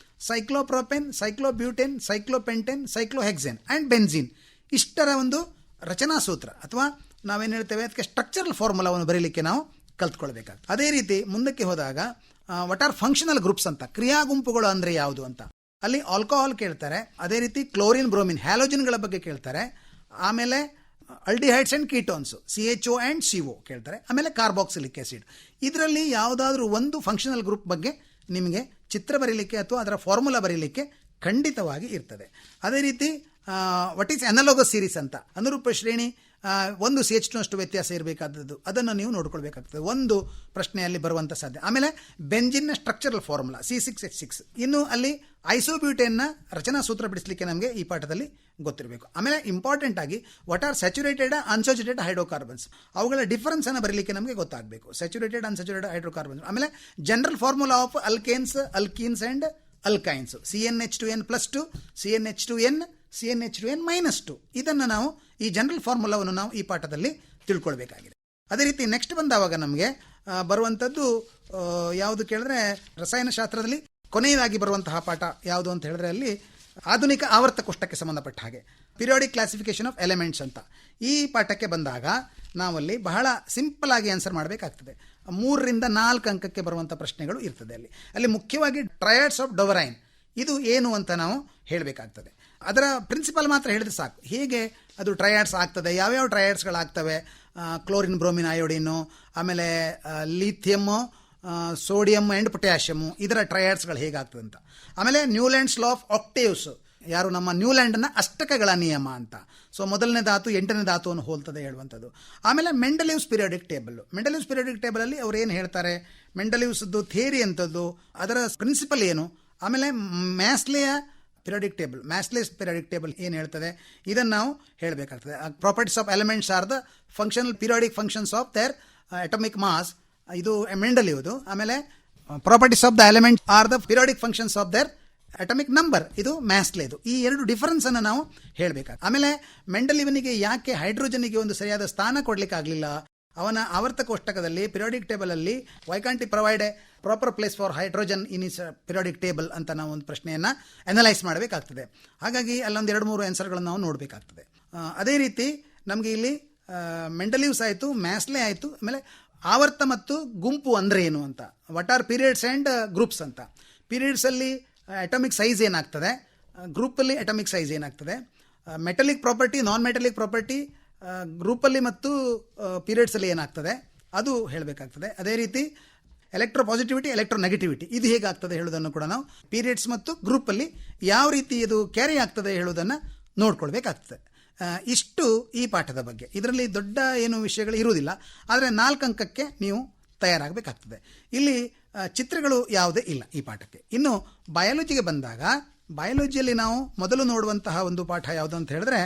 ಸೈಕ್ಲೋಪ್ರೋಪೇನ್, ಸೈಕ್ಲೋಬ್ಯೂಟೇನ್, ಸೈಕ್ಲೋಪೆಂಟೇನ್, ಸೈಕ್ಲೋಹೆಕ್ಸೇನ್ ಆ್ಯಂಡ್ ಬೆನ್ಝೀನ್ ಇಷ್ಟರ ಒಂದು ರಚನಾ ಸೂತ್ರ ಅಥವಾ ನಾವೇನು ಹೇಳ್ತೇವೆ ಅದಕ್ಕೆ ಸ್ಟ್ರಕ್ಚರಲ್ ಫಾರ್ಮುಲಾವನ್ನು ಬರೀಲಿಕ್ಕೆ ನಾವು ಕಲ್ತ್ಕೊಳ್ಬೇಕಾಗ್ತದೆ. ಅದೇ ರೀತಿ ಮುಂದಕ್ಕೆ ಹೋದಾಗ ವಾಟ್ ಆರ್ ಫಂಕ್ಷನಲ್ ಗ್ರೂಪ್ಸ್ ಅಂತ, ಕ್ರಿಯಾ ಗುಂಪುಗಳು ಅಂದರೆ ಯಾವುದು ಅಂತ, ಅಲ್ಲಿ ಆಲ್ಕೋಹಾಲ್ ಕೇಳ್ತಾರೆ. ಅದೇ ರೀತಿ ಕ್ಲೋರಿನ್, ಬ್ರೋಮಿನ್, ಹ್ಯಾಲೋಜಿನ್ಗಳ ಬಗ್ಗೆ ಕೇಳ್ತಾರೆ. ಆಮೇಲೆ aldehydes and ketones, CHO and CO ಕೇಳ್ತಾರೆ. ಆಮೇಲೆ ಕಾರ್ಬಾಕ್ಸಿಲಿಕ್ ಆಸಿಡ್. ಇದರಲ್ಲಿ ಯಾವುದಾದ್ರೂ ಒಂದು ಫಂಕ್ಷನಲ್ ಗ್ರೂಪ್ ಬಗ್ಗೆ ನಿಮಗೆ ಚಿತ್ರ ಬರೀಲಿಕ್ಕೆ ಅಥವಾ ಅದರ ಫಾರ್ಮುಲಾ ಬರೀಲಿಕ್ಕೆ ಖಂಡಿತವಾಗಿ ಇರ್ತದೆ. ಅದೇ ರೀತಿ ವಾಟ್ ಈಸ್ ಅನಲೋಗಸ್ ಸೀರೀಸ್ ಅಂತ, ಅನುರೂಪ ಶ್ರೇಣಿ, ಒಂದು CH2 ಅಷ್ಟು ವ್ಯತ್ಯಾಸ ಇರಬೇಕಾದದ್ದು, ಅದನ್ನು ನೀವು ನೋಡ್ಕೊಳ್ಬೇಕಾಗ್ತದೆ. ಒಂದು ಪ್ರಶ್ನೆಯಲ್ಲಿ ಬರುವಂಥ ಸಾಧ್ಯ. ಆಮೇಲೆ ಬೆಂಜಿನ್ನ ಸ್ಟ್ರಕ್ಚರಲ್ ಫಾರ್ಮುಲಾ C6H6. ಇನ್ನು ಅಲ್ಲಿ ಐಸೋಬ್ಯೂಟೇನ್ನ ರಚನಾ ಸೂತ್ರ ಬಿಡಿಸಲಿಕ್ಕೆ ನಮಗೆ ಈ ಪಾಠದಲ್ಲಿ ಗೊತ್ತಿರಬೇಕು. ಆಮೇಲೆ ಇಂಪಾರ್ಟೆಂಟ್ ಆಗಿ what are saturated, unsaturated hydrocarbons, ಅವುಗಳ ಡಿಫರೆನ್ಸ್ ಅನ್ನು ಬರೀಲಿಕ್ಕೆ ನಮಗೆ ಗೊತ್ತಾಗಬೇಕು. Saturated, unsaturated hydrocarbons. ಆಮೇಲೆ general formula of alkanes, alkenes and alkynes, CnH2n+2, CnH2n, CnH2n-2. ಇದನ್ನು ನಾವು ಈ ಜನರಲ್ ಫಾರ್ಮುಲಾವನ್ನು ನಾವು ಈ ಪಾಠದಲ್ಲಿ ತಿಳ್ಕೊಳ್ಬೇಕಾಗಿದೆ. ಅದೇ ರೀತಿ ನೆಕ್ಸ್ಟ್ ಬಂದಾವಾಗ ನಮಗೆ ಬರುವಂಥದ್ದು ಯಾವುದು ಕೇಳಿದ್ರೆ ರಸಾಯನಶಾಸ್ತ್ರದಲ್ಲಿ ಕೊನೆಯದಾಗಿ ಬರುವಂತಹ ಪಾಠ ಯಾವುದು ಅಂತ ಹೇಳಿದ್ರೆ ಅಲ್ಲಿ ಆಧುನಿಕ ಆವರ್ತ ಕೋಷ್ಟಕ್ಕೆ ಸಂಬಂಧಪಟ್ಟ ಹಾಗೆ ಪಿರಿಯಾಡಿಕ್ ಕ್ಲಾಸಿಫಿಕೇಶನ್ ಆಫ್ ಎಲಿಮೆಂಟ್ಸ್ ಅಂತ ಈ ಪಾಠಕ್ಕೆ ಬಂದಾಗ ನಾವಲ್ಲಿ ಬಹಳ ಸಿಂಪಲ್ ಆಗಿ ಆನ್ಸರ್ ಮಾಡಬೇಕಾಗ್ತದೆ. 3ರಿಂದ 4 ಅಂಕಕ್ಕೆ ಬರುವಂಥ ಪ್ರಶ್ನೆಗಳು ಇರ್ತದೆ. ಅಲ್ಲಿ ಮುಖ್ಯವಾಗಿ ಟ್ರಯಾಡ್ಸ್ ಆಫ್ ಡೊವರೈನ್ ಇದು ಏನು ಅಂತ ನಾವು ಹೇಳಬೇಕಾಗ್ತದೆ. ಅದರ ಪ್ರಿನ್ಸಿಪಲ್ ಮಾತ್ರ ಹೇಳಿದ್ರೆ ಸಾಕು. ಹೇಗೆ ಅದು ಟ್ರಯಾಡ್ಸ್ ಆಗ್ತದೆ, ಯಾವ್ಯಾವ ಟ್ರಯಾಡ್ಸ್ಗಳಾಗ್ತವೆ, ಕ್ಲೋರಿನ್, ಬ್ರೋಮಿನ್, ಅಯೋಡಿನು, ಆಮೇಲೆ ಲಿಥಿಯಮ್ಮು, ಸೋಡಿಯಮ್ ಆ್ಯಂಡ್ ಪೊಟ್ಯಾಷಿಯಮು, ಇದರ ಟ್ರಯಾಡ್ಸ್ಗಳು ಹೇಗಾಗ್ತದೆ ಅಂತ. ಆಮೇಲೆ ನ್ಯೂಲ್ಯಾಂಡ್ಸ್ ಲಾ ಆಫ್ ಆಕ್ಟೇವ್ಸ್, ಯಾರು ನಮ್ಮ ನ್ಯೂಲ್ಯಾಂಡನ್ನ ಅಷ್ಟಕಗಳ ನಿಯಮ ಅಂತ. ಸೊ ಮೊದಲನೇ ಧಾತು 8ನೇ ಧಾತುವನ್ನು ಹೋಲ್ತದೆ ಹೇಳುವಂಥದ್ದು. ಆಮೇಲೆ ಮೆಂಡಲೀವ್ಸ್ ಪೀರಿಯಾಡಿಕ್ ಟೇಬಲ್. ಮೆಂಡಲೀವ್ಸ್ ಪೀರಿಯಾಡಿಕ್ ಟೇಬಲಲ್ಲಿ ಅವ್ರು ಏನು ಹೇಳ್ತಾರೆ, ಮೆಂಡಲೀವ್ಸ್ದು ಥಿಯರಿ ಅಂಥದ್ದು, ಅದರ ಪ್ರಿನ್ಸಿಪಲ್ ಏನು, ಆಮೇಲೆ ಮ್ಯಾಸ್ಲೆಯ periodic table, Moseley's periodic table ಏನು ಹೇಳ್ತದೆ ಇದನ್ನು ನಾವು ಹೇಳಬೇಕಾಗ್ತದೆ. Properties of elements are the functional periodic functions of their atomic mass, ಇದು ಮೆಂಡಲೀವ್ದು. ಆಮೇಲೆ properties of the element are the periodic functions of their atomic number, ಇದು ಮ್ಯಾಸ್ಲೆದು. ಈ 2 ಡಿಫರೆನ್ಸನ್ನು ನಾವು ಹೇಳಬೇಕಾಗ್ತದೆ. ಆಮೇಲೆ ಮೆಂಡಲೀವನಿಗೆ ಯಾಕೆ ಹೈಡ್ರೋಜನ್ಗೆ ಒಂದು ಸರಿಯಾದ ಸ್ಥಾನ ಕೊಡಲಿಕ್ಕೆ ಆಗಲಿಲ್ಲ, ಅವನ ಆವರ್ತ ಕೋಷ್ಟಕದಲ್ಲಿ ಪಿರಿಯಾಡಿಕ್ ಟೇಬಲಲ್ಲಿ why can't he provide a proper place for hydrogen in his periodic table ಅಂತ ನಾವು ಒಂದು ಪ್ರಶ್ನೆಯನ್ನು ಅನಲೈಸ್ ಮಾಡಬೇಕಾಗ್ತದೆ. ಹಾಗಾಗಿ ಅಲ್ಲೊಂದು 2-3 ಆನ್ಸರ್ಗಳನ್ನು ನಾವು ನೋಡಬೇಕಾಗ್ತದೆ. ಅದೇ ರೀತಿ ನಮಗೆ ಇಲ್ಲಿ ಮೆಂಡಲೀವ್ಸ್ ಆಯಿತು, ಮ್ಯಾಸ್ಲೆ ಆಯಿತು, ಆಮೇಲೆ ಆವರ್ತ ಮತ್ತು ಗುಂಪು ಅಂದರೆ ಏನು ಅಂತ, what R periods and groups ಅಂತ. ಪೀರಿಯಡ್ಸಲ್ಲಿ ಅಟಮಿಕ್ ಸೈಜ್ ಏನಾಗ್ತದೆ, ಗ್ರೂಪಲ್ಲಿ ಅಟಮಿಕ್ ಸೈಜ್ ಏನಾಗ್ತದೆ, ಮೆಟಲಿಕ್ ಪ್ರಾಪರ್ಟಿ, ನಾನ್ ಮೆಟಲಿಕ್ ಪ್ರಾಪರ್ಟಿ ಗ್ರೂಪಲ್ಲಿ ಮತ್ತು ಪೀರಿಯಡ್ಸಲ್ಲಿ ಏನಾಗ್ತದೆ ಅದು ಹೇಳಬೇಕಾಗ್ತದೆ. ಅದೇ ರೀತಿ ಎಲೆಕ್ಟ್ರೋ ಪಾಸಿಟಿವಿಟಿ, ಎಲೆಕ್ಟ್ರೋ ನೆಗೆಟಿವಿಟಿ ಇದು ಹೇಗಾಗ್ತದೆ ಹೇಳೋದನ್ನು ಕೂಡ ನಾವು ಪೀರಿಯಡ್ಸ್ ಮತ್ತು ಗ್ರೂಪಲ್ಲಿ ಯಾವ ರೀತಿ ಇದು ಕ್ಯಾರಿ ಆಗ್ತದೆ ಹೇಳೋದನ್ನು ನೋಡ್ಕೊಳ್ಬೇಕಾಗ್ತದೆ. ಇಷ್ಟು ಈ ಪಾಠದ ಬಗ್ಗೆ. ಇದರಲ್ಲಿ ದೊಡ್ಡ ಏನು ವಿಷಯಗಳು ಇರುವುದಿಲ್ಲ, ಆದರೆ 4 ಅಂಕಕ್ಕೆ ನೀವು ತಯಾರಾಗಬೇಕಾಗ್ತದೆ. ಇಲ್ಲಿ ಚಿತ್ರಗಳು ಯಾವುದೇ ಇಲ್ಲ ಈ ಪಾಠಕ್ಕೆ. ಇನ್ನು ಬಯಾಲಜಿಗೆ ಬಂದಾಗ, ಬಯಾಲಜಿಯಲ್ಲಿ ನಾವು ಮೊದಲು ನೋಡುವಂತಹ ಒಂದು ಪಾಠ ಯಾವುದು ಅಂತ ಹೇಳಿದ್ರೆ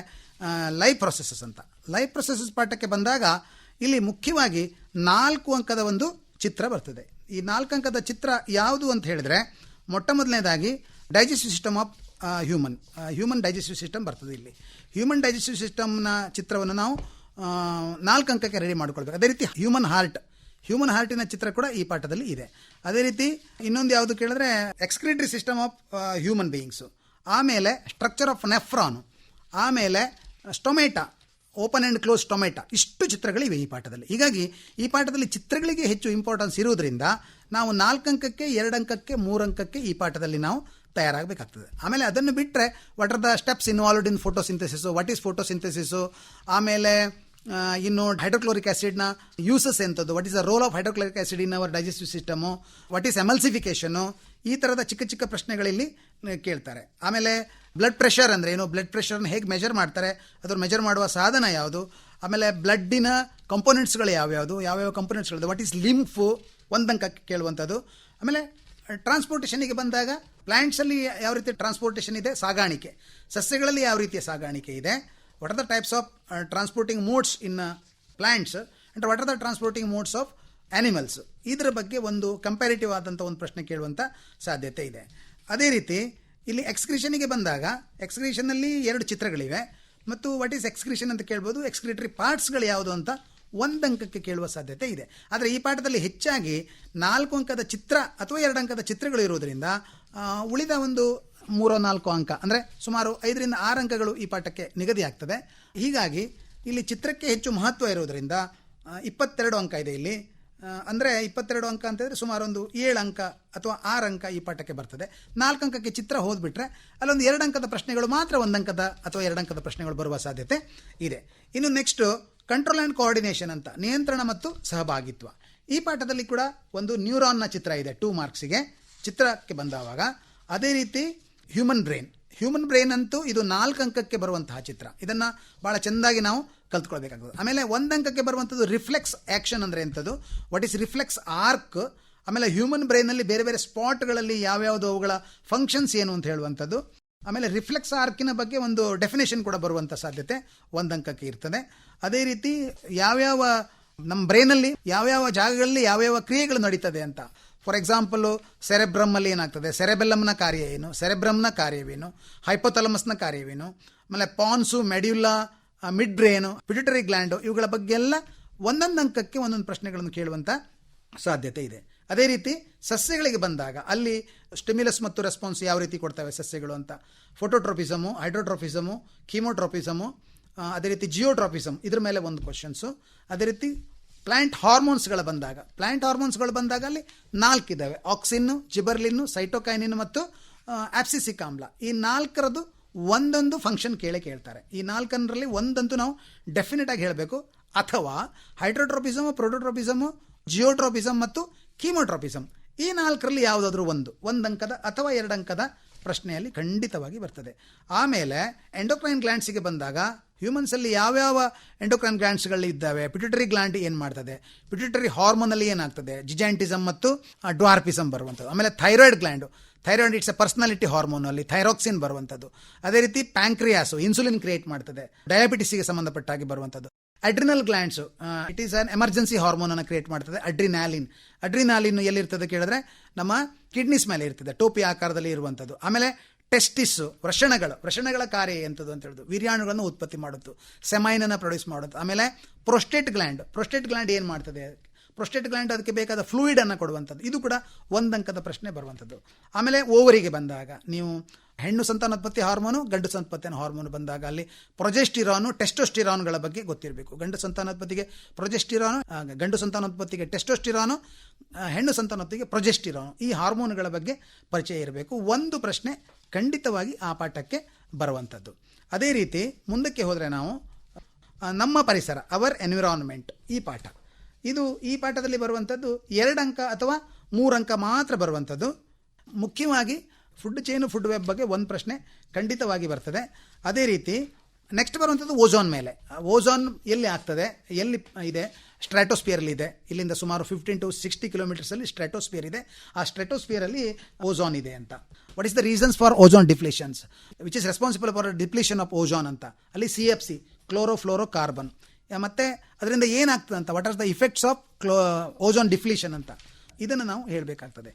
ಲೈಫ್ ಪ್ರೊಸೆಸಸ್ ಅಂತ. ಲೈಫ್ ಪ್ರೊಸೆಸಸ್ ಪಾಠಕ್ಕೆ ಬಂದಾಗ ಇಲ್ಲಿ ಮುಖ್ಯವಾಗಿ 4 ಅಂಕದ ಒಂದು ಚಿತ್ರ ಬರ್ತದೆ. ಈ 4 ಅಂಕದ ಚಿತ್ರ ಯಾವುದು ಅಂತ ಹೇಳಿದ್ರೆ, ಮೊಟ್ಟ ಮೊದಲನೇದಾಗಿ digestive system of human digestive system ಬರ್ತದೆ. ಇಲ್ಲಿ ಹ್ಯೂಮನ್ ಡೈಜೆಸ್ಟಿವ್ ಸಿಸ್ಟಮ್ನ ಚಿತ್ರವನ್ನು ನಾವು 4 ಅಂಕಕ್ಕೆ ರೆಡಿ ಮಾಡ್ಕೊಳ್ಬೇಕು. ಅದೇ ರೀತಿ ಹ್ಯೂಮನ್ ಹಾರ್ಟಿನ ಚಿತ್ರ ಕೂಡ ಈ ಪಾಠದಲ್ಲಿ ಇದೆ. ಅದೇ ರೀತಿ ಇನ್ನೊಂದು ಯಾವುದು ಕೇಳಿದ್ರೆ excretory system of human beings, ಆಮೇಲೆ ಸ್ಟ್ರಕ್ಚರ್ ಆಫ್ ನೆಫ್ರಾನು, ಆಮೇಲೆ stomata, open and close tomato, ಇಷ್ಟು ಚಿತ್ರಗಳಿವೆ ಈ ಪಾಠದಲ್ಲಿ. ಹೀಗಾಗಿ ಈ ಪಾಠದಲ್ಲಿ ಚಿತ್ರಗಳಿಗೆ ಹೆಚ್ಚು ಇಂಪಾರ್ಟೆನ್ಸ್ ಇರುವುದರಿಂದ ನಾವು 4 ಅಂಕಕ್ಕೆ, 2 ಅಂಕಕ್ಕೆ, 3 ಅಂಕಕ್ಕೆ ಈ ಪಾಠದಲ್ಲಿ ನಾವು ತಯಾರಾಗಬೇಕಾಗ್ತದೆ. ಆಮೇಲೆ ಅದನ್ನು ಬಿಟ್ಟರೆ what are the steps involved in photosynthesis, what is photosynthesis, ಆಮೇಲೆ ಇನ್ನು ಹೈಡ್ರೋಕ್ಲೋರಿಕ್ ಆ್ಯಸಿಡ್ನ ಯೂಸಸ್ ಎಂಥದ್ದು, what is the role of hydrochloric acid in our digestive system, what is emulsification, ಈ ಥರದ ಚಿಕ್ಕ ಚಿಕ್ಕ ಪ್ರಶ್ನೆಗಳಲ್ಲಿ ಕೇಳ್ತಾರೆ. ಆಮೇಲೆ ಬ್ಲಡ್ ಪ್ರೆಷರ್ ಅಂದರೆ ಏನು, ಬ್ಲಡ್ ಪ್ರೆಷರ್ನ ಹೇಗೆ ಮೆಜರ್ ಮಾಡ್ತಾರೆ, ಅದ್ರ ಮೆಜರ್ ಮಾಡುವ ಸಾಧನ ಯಾವುದು, ಆಮೇಲೆ ಬ್ಲಡ್ಡಿನ ಕಂಪೋನೆಂಟ್ಸ್ಗಳು ಯಾವ್ಯಾವ ಕಂಪೋನೆಂಟ್ಸ್ಗಳು, ವಾಟ್ ಈಸ್ ಲಿಂಫು, 1 ಅಂಕಕ್ಕೆ ಕೇಳುವಂಥದ್ದು. ಆಮೇಲೆ ಟ್ರಾನ್ಸ್ಪೋರ್ಟೇಷನಿಗೆ ಬಂದಾಗ ಪ್ಲ್ಯಾಂಟ್ಸಲ್ಲಿ ಯಾವ ರೀತಿ ಟ್ರಾನ್ಸ್ಪೋರ್ಟೇಷನ್ ಇದೆ, ಸಾಗಾಣಿಕೆ, ಸಸ್ಯಗಳಲ್ಲಿ ಯಾವ ರೀತಿಯ ಸಾಗಾಣಿಕೆ ಇದೆ, what are the types of transporting modes in plants and what are the transporting modes of animals, ಇದರ ಬಗ್ಗೆ ಒಂದು ಕಂಪ್ಯಾರಿಟಿವ್ ಆದಂಥ ಒಂದು ಪ್ರಶ್ನೆ ಕೇಳುವಂಥ ಸಾಧ್ಯತೆ ಇದೆ. ಅದೇ ರೀತಿ ಇಲ್ಲಿ ಎಕ್ಸ್ಕ್ರಿಷನಿಗೆ ಬಂದಾಗ ಎಕ್ಸ್ಕ್ರಿಷನಲ್ಲಿ 2 ಚಿತ್ರಗಳಿವೆ ಮತ್ತು ವಾಟ್ ಈಸ್ ಎಕ್ಸ್ಕ್ರಿಷನ್ ಅಂತ ಕೇಳ್ಬೋದು, ಎಕ್ಸ್ಕ್ರಿಟರಿ ಪಾರ್ಟ್ಸ್ಗಳು ಯಾವುದು ಅಂತ 1 ಅಂಕಕ್ಕೆ ಕೇಳುವ ಸಾಧ್ಯತೆ ಇದೆ. ಆದರೆ ಈ ಪಾಠದಲ್ಲಿ ಹೆಚ್ಚಾಗಿ 4 ಅಂಕದ ಚಿತ್ರ ಅಥವಾ 2 ಅಂಕದ ಚಿತ್ರಗಳು ಇರುವುದರಿಂದ ಉಳಿದ ಒಂದು 3-4 ಅಂಕ ಅಂದರೆ ಸುಮಾರು 5ರಿಂದ 6 ಅಂಕಗಳು ಈ ಪಾಠಕ್ಕೆ ನಿಗದಿ ಆಗ್ತದೆ. ಹೀಗಾಗಿ ಇಲ್ಲಿ ಚಿತ್ರಕ್ಕೆ ಹೆಚ್ಚು ಮಹತ್ವ ಇರುವುದರಿಂದ 22 ಅಂಕ ಇದೆ ಇಲ್ಲಿ. ಅಂದರೆ 22 ಅಂಕ ಅಂತಂದರೆ ಸುಮಾರು ಒಂದು 7 ಅಂಕ ಅಥವಾ 6 ಅಂಕ ಈ ಪಾಠಕ್ಕೆ ಬರ್ತದೆ. 4 ಅಂಕಕ್ಕೆ ಚಿತ್ರ ಹೋದ್ಬಿಟ್ರೆ ಅಲ್ಲೊಂದು 2 ಅಂಕದ ಪ್ರಶ್ನೆಗಳು ಮಾತ್ರ 1 ಅಂಕದ ಅಥವಾ 2 ಅಂಕದ ಪ್ರಶ್ನೆಗಳು ಬರುವ ಸಾಧ್ಯತೆ ಇದೆ. ಇನ್ನು ನೆಕ್ಸ್ಟು ಕಂಟ್ರೋಲ್ ಆ್ಯಂಡ್ ಕೋಆರ್ಡಿನೇಷನ್ ಅಂತ, ನಿಯಂತ್ರಣ ಮತ್ತು ಸಹಭಾಗಿತ್ವ. ಈ ಪಾಠದಲ್ಲಿ ಕೂಡ ಒಂದು ನ್ಯೂರಾನ್ನ ಚಿತ್ರ ಇದೆ 2 ಮಾರ್ಕ್ಸಿಗೆ ಚಿತ್ರಕ್ಕೆ ಬಂದವಾಗ. ಅದೇ ರೀತಿ ಹ್ಯೂಮನ್ ಬ್ರೈನ್ ಅಂತೂ ಇದು 4 ಅಂಕಕ್ಕೆ ಬರುವಂತಹ ಚಿತ್ರ. ಇದನ್ನು ಭಾಳ ಚೆಂದಾಗಿ ನಾವು ಕಲ್ತ್ಕೊಳ್ಬೇಕಾಗ್ತದೆ. ಆಮೇಲೆ 1 ಅಂಕಕ್ಕೆ ಬರುವಂಥದ್ದು ರಿಫ್ಲೆಕ್ಸ್ ಆ್ಯಕ್ಷನ್ ಅಂದರೆ ಎಂಥದ್ದು, ವಾಟ್ ಈಸ್ ರಿಫ್ಲೆಕ್ಸ್ ಆರ್ಕ್, ಆಮೇಲೆ ಹ್ಯೂಮನ್ ಬ್ರೈನಲ್ಲಿ ಬೇರೆ ಬೇರೆ ಸ್ಪಾಟ್ಗಳಲ್ಲಿ ಯಾವ್ಯಾವುದು ಅವುಗಳ ಫಂಕ್ಷನ್ಸ್ ಏನು ಅಂತ ಹೇಳುವಂಥದ್ದು, ಆಮೇಲೆ ರಿಫ್ಲೆಕ್ಸ್ ಆರ್ಕಿನ ಬಗ್ಗೆ ಒಂದು ಡೆಫಿನೇಷನ್ ಕೂಡ ಬರುವಂಥ ಸಾಧ್ಯತೆ 1 ಅಂಕಕ್ಕೆ ಇರ್ತದೆ. ಅದೇ ರೀತಿ ಯಾವ್ಯಾವ ನಮ್ಮ ಬ್ರೈನಲ್ಲಿ ಯಾವ್ಯಾವ ಜಾಗಗಳಲ್ಲಿ ಯಾವ್ಯಾವ ಕ್ರಿಯೆಗಳು ನಡೀತದೆ ಅಂತ, ಫಾರ್ ಎಕ್ಸಾಂಪಲು ಸೆರೆಬ್ರಮ್ಮಲ್ಲಿ ಏನಾಗ್ತದೆ, ಸೆರೆಬೆಲ್ಲಮ್ನ ಕಾರ್ಯ ಏನು, ಸೆರೆಬ್ರಮ್ನ ಕಾರ್ಯವೇನು, ಹೈಪೋಥಲಮಸ್ನ ಕಾರ್ಯವೇನು, ಆಮೇಲೆ Pond's, medulla, mid brain, pituitary gland, ಇವುಗಳ ಬಗ್ಗೆ ಎಲ್ಲ 1 ಅಂಕಕ್ಕೆ 1 ಪ್ರಶ್ನೆಗಳನ್ನು ಕೇಳುವಂಥ ಸಾಧ್ಯತೆ ಇದೆ. ಅದೇ ರೀತಿ ಸಸ್ಯಗಳಿಗೆ ಬಂದಾಗ ಅಲ್ಲಿ ಸ್ಟಿಮ್ಯುಲಸ್ ಮತ್ತು ರೆಸ್ಪಾನ್ಸ್ ಯಾವ ರೀತಿ ಕೊಡ್ತವೆ ಸಸ್ಯಗಳು ಅಂತ, ಫೋಟೋಟ್ರೋಪಿಸಮು, ಹೈಡ್ರೋಟ್ರೋಪಿಸಮು, ಕೀಮೋಟ್ರೋಪಿಸಮು, ಅದೇ ರೀತಿ ಜಿಯೋಟ್ರೋಪಿಸಮ್, ಇದ್ರ ಮೇಲೆ ಒಂದು ಕ್ವಶನ್ಸು. ಅದೇ ರೀತಿ ಪ್ಲಾಂಟ್ ಹಾರ್ಮೋನ್ಸ್ಗಳು ಬಂದಾಗ ಅಲ್ಲಿ 4 ಇದ್ದಾವೆ: ಆಕ್ಸಿನ್ನು, ಜಿಬರ್ಲಿನ್ನು, ಸೈಟೋಕೈನಿನ್ ಮತ್ತು ಆಪ್ಸಿಸಿಕ್ ಆಮ್ಲ. ಈ 4ರದ್ದು ಒಂದೊಂದು ಫಂಕ್ಷನ್ ಕೇಳ್ತಾರೆ. ಈ 4ರಲ್ಲಿ ಒಂದಂತೂ ನಾವು ಡೆಫಿನೆಟ್ ಆಗಿ ಹೇಳಬೇಕು. ಅಥವಾ ಹೈಡ್ರೋಟ್ರೋಪಿಸಮು, ಪ್ರೋಟೋಟ್ರೋಪಿಸಮು, ಜಿಯೋಟ್ರೋಪಿಸಮ್ ಮತ್ತು ಕೀಮೋಟ್ರೋಪಿಸಮ್, ಈ 4ರಲ್ಲಿ ಯಾವುದಾದ್ರೂ ಒಂದು ಅಂಕದ ಅಥವಾ 2 ಅಂಕದ ಪ್ರಶ್ನೆಯಲ್ಲಿ ಖಂಡಿತವಾಗಿ ಬರ್ತದೆ. ಆಮೇಲೆ ಎಂಡೋಕ್ರೈನ್ ಗ್ಲ್ಯಾಂಡ್ಸಿಗೆ ಬಂದಾಗ ಹ್ಯೂಮನ್ಸಲ್ಲಿ ಯಾವ್ಯಾವ ಎಂಡೋಕ್ರೈನ್ ಗ್ಲ್ಯಾಂಡ್ಸ್ಗಳು ಇದ್ದಾವೆ, ಪಿಟ್ಯೂಟರಿ ಗ್ಲ್ಯಾಂಡ್ ಏನು ಮಾಡ್ತದೆ, ಪಿಟ್ಯೂಟರಿ ಹಾರ್ಮೋನಲ್ಲಿ ಏನಾಗ್ತದೆ, ಜಿಜಾಂಟಿಸಮ್ ಮತ್ತು ಡ್ವಾರ್ಪಿಸಮ್ ಬರುವಂಥದ್ದು. ಆಮೇಲೆ thyroid gland, thyroid it's a personality ಹಾರ್ಮೋನಲ್ಲಿ ಥೈರಾಕ್ಸಿನ್ ಬರುವಂಥದ್ದು. ಅದೇ ರೀತಿ ಪ್ಯಾಂಕ್ರಿಯಾಸು ಇನ್ಸುಲಿನ್ ಕ್ರಿಯೇಟ್ ಮಾಡ್ತದೆ, ಡಯಾಬಿಟಿಸ್ಗೆ ಸಂಬಂಧಪಟ್ಟಾಗಿ ಬರುವಂಥದ್ದು. Adrenal glands it is an emergency hormone ಅನ್ನು ಕ್ರಿಯೇಟ್ ಮಾಡ್ತದೆ, ಅಡ್ರಿನಾಲಿನ್ ಎಲ್ಲಿರ್ತದೆ ಕೇಳಿದ್ರೆ ನಮ್ಮ ಕಿಡ್ನೀಸ್ ಮೇಲೆ ಇರ್ತದೆ, ಟೋಪಿ ಆಕಾರದಲ್ಲಿ ಇರುವಂಥದ್ದು. ಆಮೇಲೆ ಟೆಸ್ಟಿಸ್ಸು, ವೃಷಣಗಳ ಕಾರ್ಯ ಎಂಥದ್ದು ಅಂತ ಹೇಳಿದ್ರು, ವೀರ್ಯಾಣುಗಳನ್ನು ಉತ್ಪತ್ತಿ ಮಾಡುತ್ತು, ಸೆಮೈನನ್ನು ಪ್ರೊಡ್ಯೂಸ್ ಮಾಡುತ್ತೆ. ಆಮೇಲೆ ಪ್ರೊಸ್ಟೇಟ್ ಗ್ಲ್ಯಾಂಡ್ ಏನು ಮಾಡ್ತದೆ, ಪ್ರೊಸ್ಟೇಟ್ ಗ್ಲ್ಯಾಂಡ್ ಅದಕ್ಕೆ ಬೇಕಾದ ಫ್ಲೂಯಿಡನ್ನು ಕೊಡುವಂಥದ್ದು. ಇದು ಕೂಡ 1 ಅಂಕದ ಪ್ರಶ್ನೆ ಬರುವಂಥದ್ದು. ಆಮೇಲೆ ಓವರಿಗೆ ಬಂದಾಗ ನೀವು ಹೆಣ್ಣು ಸಂತಾನೋತ್ಪತ್ತಿ ಹಾರ್ಮೋನು, ಗಂಡು ಸಂತಾನೋತ್ಪತ್ತಿ ಹಾರ್ಮೋನು ಬಂದಾಗ ಅಲ್ಲಿ ಪ್ರೊಜೆಸ್ಟಿರಾನು, ಟೆಸ್ಟೋಸ್ಟಿರಾನ್ಗಳ ಬಗ್ಗೆ ಗೊತ್ತಿರಬೇಕು. ಗಂಡು ಸಂತಾನೋತ್ಪತ್ತಿಗೆ ಪ್ರೊಜೆಸ್ಟಿರಾನು, ಗಂಡು ಸಂತಾನೋತ್ಪತ್ತಿಗೆ ಟೆಸ್ಟೋಸ್ಟಿರಾನು, ಹೆಣ್ಣು ಸಂತಾನೋತ್ಪತ್ತಿಗೆ ಪ್ರೊಜೆಸ್ಟಿರಾನು, ಈ ಹಾರ್ಮೋನುಗಳ ಬಗ್ಗೆ ಪರಿಚಯ ಇರಬೇಕು. ಒಂದು ಪ್ರಶ್ನೆ ಖಂಡಿತವಾಗಿ ಆ ಪಾಠಕ್ಕೆ ಬರುವಂಥದ್ದು. ಅದೇ ರೀತಿ ಮುಂದಕ್ಕೆ ಹೋದರೆ ನಾವು ನಮ್ಮ ಪರಿಸರ, ಅವರ್ ಎನ್ವಿರಾನ್ಮೆಂಟ್, ಈ ಪಾಠದಲ್ಲಿ ಬರುವಂಥದ್ದು 2 ಅಂಕ ಅಥವಾ 3 ಅಂಕ ಮಾತ್ರ ಬರುವಂಥದ್ದು. ಮುಖ್ಯವಾಗಿ ಫುಡ್ ಚೈನು, ಫುಡ್ ವೆಬ್ ಬಗ್ಗೆ ಒಂದು ಪ್ರಶ್ನೆ ಖಂಡಿತವಾಗಿ ಬರ್ತದೆ. ಅದೇ ರೀತಿ ನೆಕ್ಸ್ಟ್ ಬರುವಂಥದ್ದು ಓಝೋನ್ ಮೇಲೆ. ಓಝೋನ್ ಎಲ್ಲಿ ಆಗ್ತದೆ, ಎಲ್ಲಿ ಇದೆ, ಸ್ಟ್ರಾಟೋಸ್ಫಿಯರಲ್ಲಿ ಇದೆ. ಇಲ್ಲಿಂದ ಸುಮಾರು 15 to 60 ಕಿಲೋಮೀಟರ್ಸಲ್ಲಿ ಸ್ಟ್ರಾಟೋಸ್ಫಿಯರ್ ಇದೆ. ಆ ಸ್ಟ್ರಾಟೋಸ್ಫಿಯರಲ್ಲಿ ಓಝೋನ್ ಇದೆ ಅಂತ. What is the reasons for ozone depletions, which is responsible for depletion of ozone ಅಂತ. ಅಲ್ಲಿ CFC, ಕ್ಲೋರೋಫ್ಲೋರೋ ಕಾರ್ಬನ್. ಮತ್ತು ಅದರಿಂದ ಏನಾಗ್ತದೆ ಅಂತ, what are the effects of ozone depletion ಅಂತ, ಇದನ್ನು ನಾವು ಹೇಳಬೇಕಾಗ್ತದೆ.